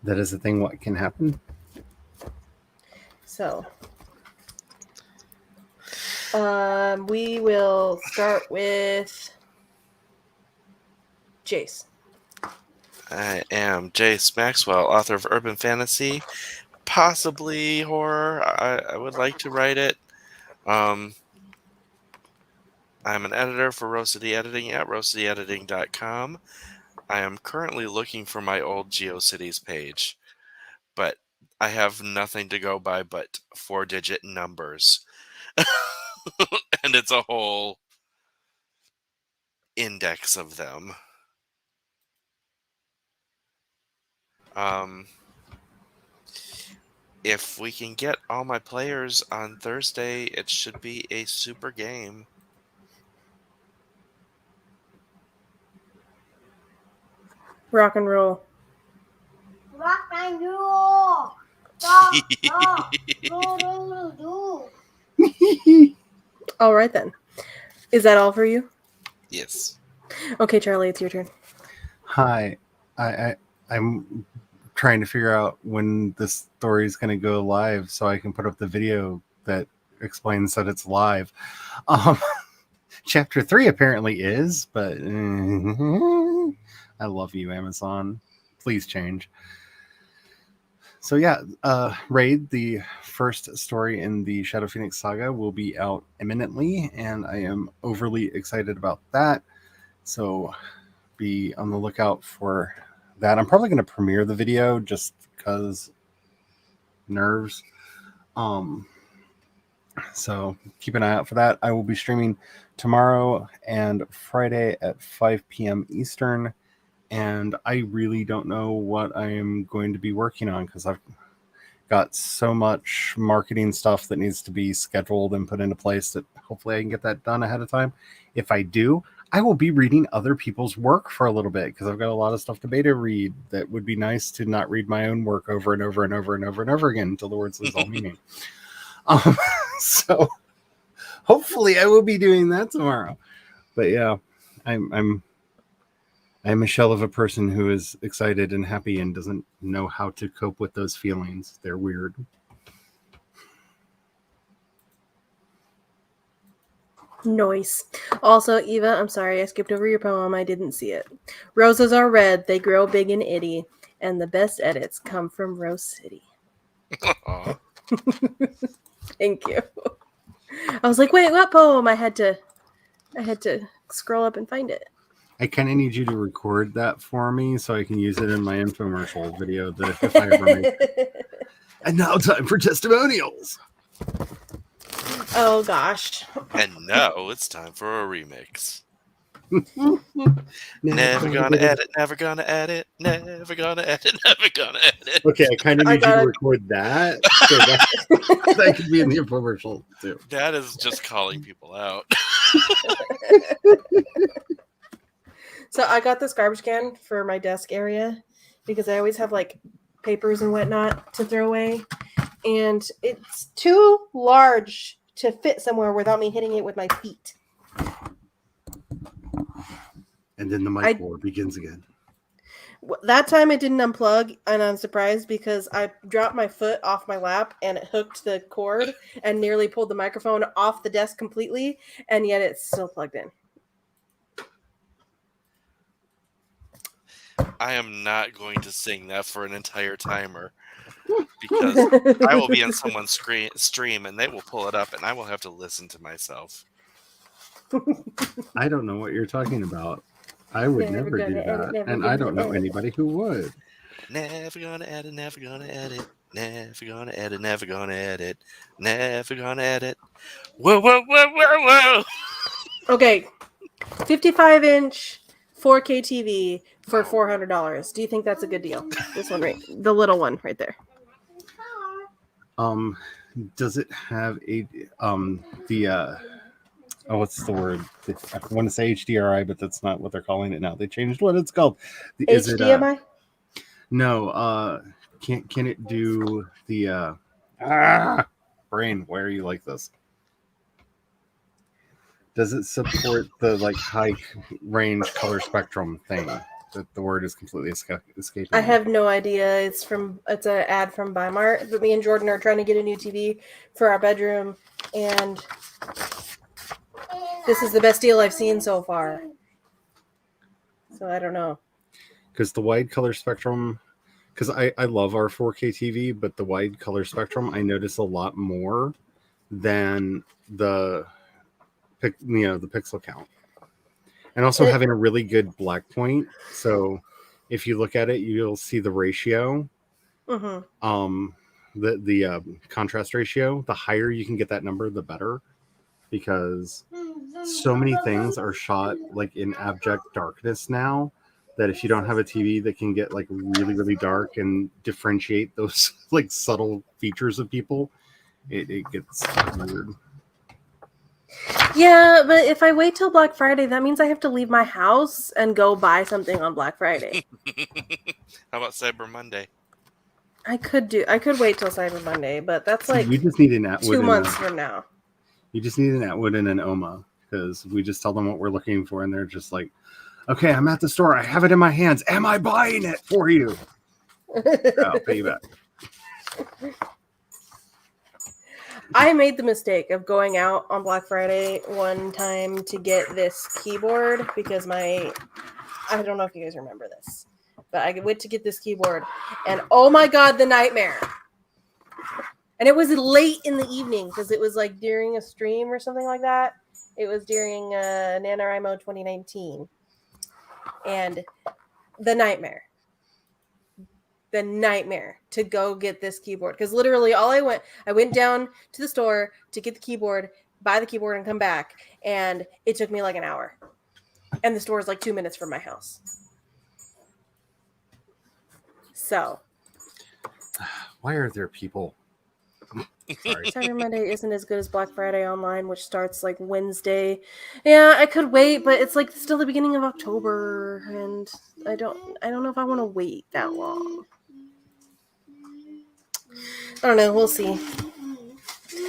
That is the thing. What can happen? So, we will start with Jayce. I am Jayce Maxwell, author of urban fantasy, possibly horror. I would like to write it. I'm an editor for Rosity Editing at rosadyediting.com. I am currently looking for my old GeoCities page, but I have nothing to go by but 4-digit numbers. And it's a whole index of them. If we can get all my players on Thursday, it should be a super game. Rock and roll. Rock and roll. Rock, rock, roll, roll, roll. All right then. Is that all for you? Yes. Okay, Charlie, it's your turn. Hi, I'm trying to figure out when this story is going to go live so I can put up the video that explains that it's live. Chapter 3 apparently is, but I love you, Amazon. Please change. So yeah, Raid, the first story in the Shadow Phoenix saga, will be out imminently, and I am overly excited about that. So be on the lookout for that. I'm probably going to premiere the video just because nerves. So keep an eye out for that. I will be streaming tomorrow and Friday at 5 p.m. Eastern, and I really don't know what I am going to be working on because I've got so much marketing stuff that needs to be scheduled and put into place that hopefully I can get that done ahead of time. If I do, I will be reading other people's work for a little bit because I've got a lot of stuff to beta read that would be nice to not read my own work over and over and over and over and over again until the words lose all meaning. So hopefully I will be doing that tomorrow. But yeah, I'm a shell of a person who is excited and happy and doesn't know how to cope with those feelings. They're weird. Nice. Also, Eva, I'm sorry I skipped over your poem. I didn't see it. Roses are red, they grow big and itty, and the best edits come from Rose City. Aw. Thank you. I was like, wait, what poem? I had to scroll up and find it. I kind of need you to record that for me so I can use it in my infomercial video that if I ever make it. And now time for testimonials. Oh gosh. And now it's time for a remix. Never Never gonna edit, never gonna edit, never gonna edit, never gonna edit. Okay, I kind of I need you to gotta- record that. So that could be in the infomercial too. That is just calling people out. So I got this garbage can for my desk area because I always have like papers and whatnot to throw away. And it's too large to fit somewhere without me hitting it with my feet. And then the mic war begins again. That time it didn't unplug, and I'm surprised because I dropped my foot off my lap and it hooked the cord and nearly pulled the microphone off the desk completely, and yet it's still plugged in. I am not going to sing that for an entire timer because I will be on someone's stream and they will pull it up and I will have to listen to myself. I don't know what you're talking about. I would never do that. And I don't know anybody who would. Never gonna edit, never gonna edit, never gonna edit, never gonna edit, never gonna edit. Whoa, whoa, whoa, whoa, whoa. Okay, 55-inch 4K TV for $400. Do you think that's a good deal? This one, right? The little one right there. Does it have a what's the word? I want to say HDRI, but that's not what they're calling it now. They changed what it's called. Is HDMI? No. Can it do the brain? Why are you like this? Does it support the like high range color spectrum thing? That the word is completely escaping. I have no idea. It's an ad from Bimart. But me and Jordan are trying to get a new TV for our bedroom, and this is the best deal I've seen so far. So I don't know. Because the wide color spectrum, because I love our 4K TV, but the wide color spectrum I notice a lot more than the pixel count. And also having a really good black point. So if you look at it, you'll see the ratio. Mm-hmm. The contrast ratio. The higher you can get that number, the better. Because so many things are shot like in abject darkness now that if you don't have a TV that can get like really, really dark and differentiate those like subtle features of people, it gets weird. Yeah, but if I wait till Black Friday, that means I have to leave my house and go buy something on Black Friday. How about Cyber Monday? I could wait till Cyber Monday, but that's like You just need an Atwood 2 months from now. You just need an Atwood and an OMA, because we just tell them what we're looking for, and they're just like, okay, I'm at the store. I have it in my hands. Am I buying it for you? I'll pay you back. I made the mistake of going out on Black Friday one time to get this keyboard because I don't know if you guys remember this, but I went to get this keyboard and oh my God, the nightmare. And it was late in the evening because it was like during a stream or something like that. It was during NaNoWriMo 2019. And the nightmare to go get this keyboard, because literally I went down to the store to get the keyboard, buy the keyboard, and come back, and it took me like an hour, and the store is like 2 minutes from my house. So Why are there people? Sorry. Cyber Monday isn't as good as Black Friday online, which starts like Wednesday. Yeah, I could wait, but it's like still the beginning of October, and I don't know if I want to wait that long. I don't know. We'll see.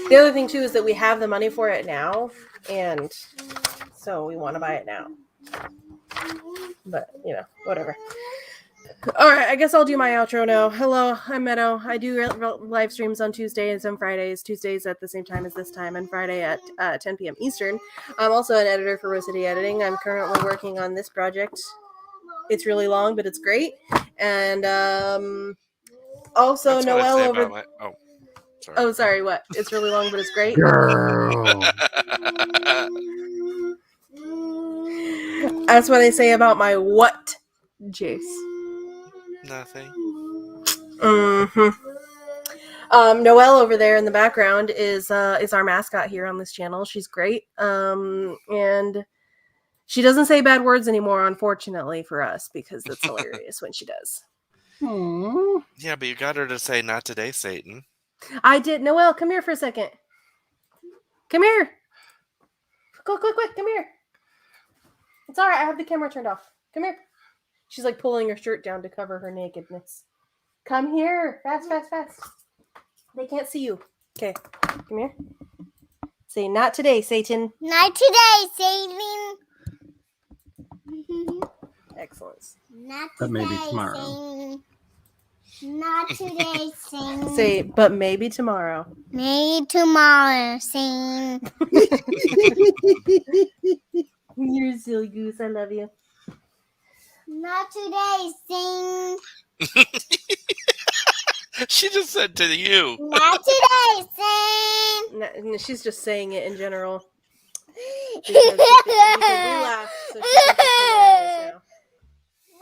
The other thing too is that we have the money for it now, and so we want to buy it now. But whatever. All right, I guess I'll do my outro now. Hello, I'm Meadow. I do live streams on Tuesdays and Fridays. Tuesdays at the same time as this time, and Friday at 10 p.m. Eastern. I'm also an editor for Rose City Editing. I'm currently working on this project. It's really long, but it's great. And also That's Noelle over. Sorry. Oh, sorry. What? It's really long, but it's great. Girl. That's what I say about my what, Jayce. Nothing. Noelle over there in the background is our mascot here on this channel. She's great. And she doesn't say bad words anymore, unfortunately for us, because it's hilarious when she does. Aww. Yeah, but you got her to say "Not today, Satan." I did. Noelle, come here for a second. Come here. Quick, come here. It's all right. I have the camera turned off. Come here. She's like pulling her shirt down to cover her nakedness. Come here. Fast. They can't see you. Okay. Come here. Say, not today, Satan. Not today, Satan. Excellent. Not But maybe today, tomorrow. Satan. Not today, Satan. Say, but maybe tomorrow. Maybe tomorrow, Satan. You're a silly goose. I love you. Not today, Satan. She just said to you. Not today, Satan. No, she's just saying it in general. Because we laugh, so she thinks it's hilarious now.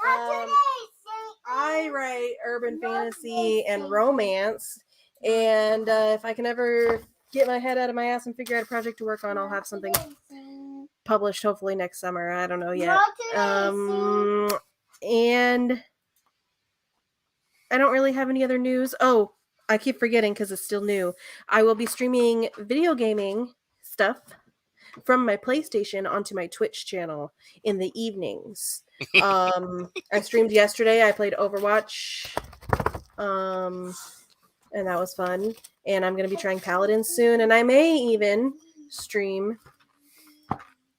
Not today, Satan. I write urban fantasy and romance, and if I can ever get my head out of my ass and figure out a project to work on, I'll have something published hopefully next summer. I don't know yet. And I don't really have any other news. Oh, I keep forgetting because it's still new. I will be streaming video gaming stuff from my PlayStation onto my Twitch channel in the evenings. I streamed yesterday. I played Overwatch, and that was fun. And I'm going to be trying Paladins soon, and I may even stream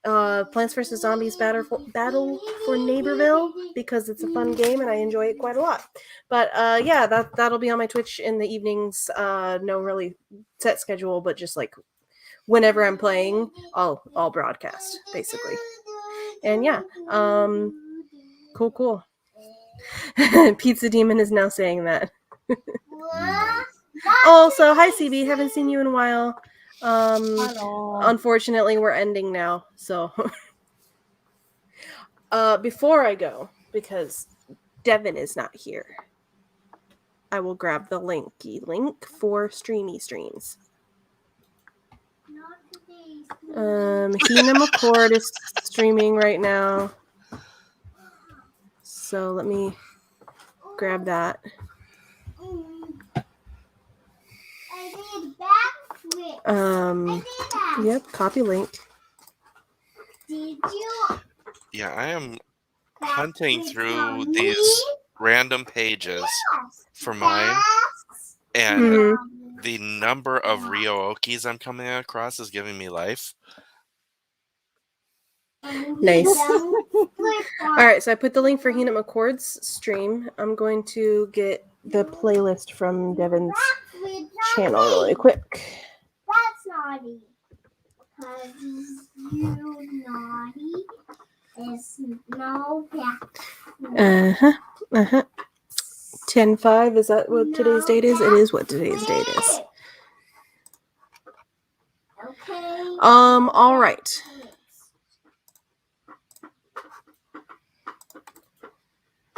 Plants vs. Zombies Battle for Neighborville, because it's a fun game and I enjoy it quite a lot. But yeah, that'll be on my Twitch in the evenings. No really set schedule, but just like whenever I'm playing, I'll broadcast basically. And yeah, cool. Pizza Demon is now saying that. Also, hi CB, haven't seen you in a while. Hello. Unfortunately, we're ending now, so before I go, because Devin is not here, I will grab the link for Streamy Streams. Hina McCord is streaming right now. So let me grab that. I did backflip. I did that. Yep, copy link. Did you Yeah, I am backflip hunting on through me? these random pages for mine, and Mhm. the number of Ryo-Okis I'm coming across is giving me life. Nice. All All right, so I put the link for Hina McCord's stream. I'm going to get the playlist from Devin's channel really quick. That's naughty. Because you naughty. There's no back. 10/5, is that what today's date is? It is what today's date is. Okay. All right.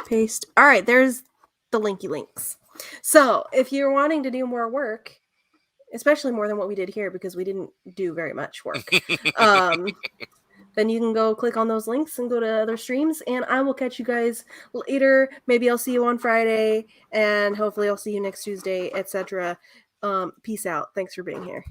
Paste. All right, there's the linky links. So if you're wanting to do more work, especially more than what we did here because we didn't do very much work, then you can go click on those links and go to other streams, and I will catch you guys later. Maybe I'll see you on Friday, and hopefully I'll see you next Tuesday, etc. Peace out. Thanks for being here.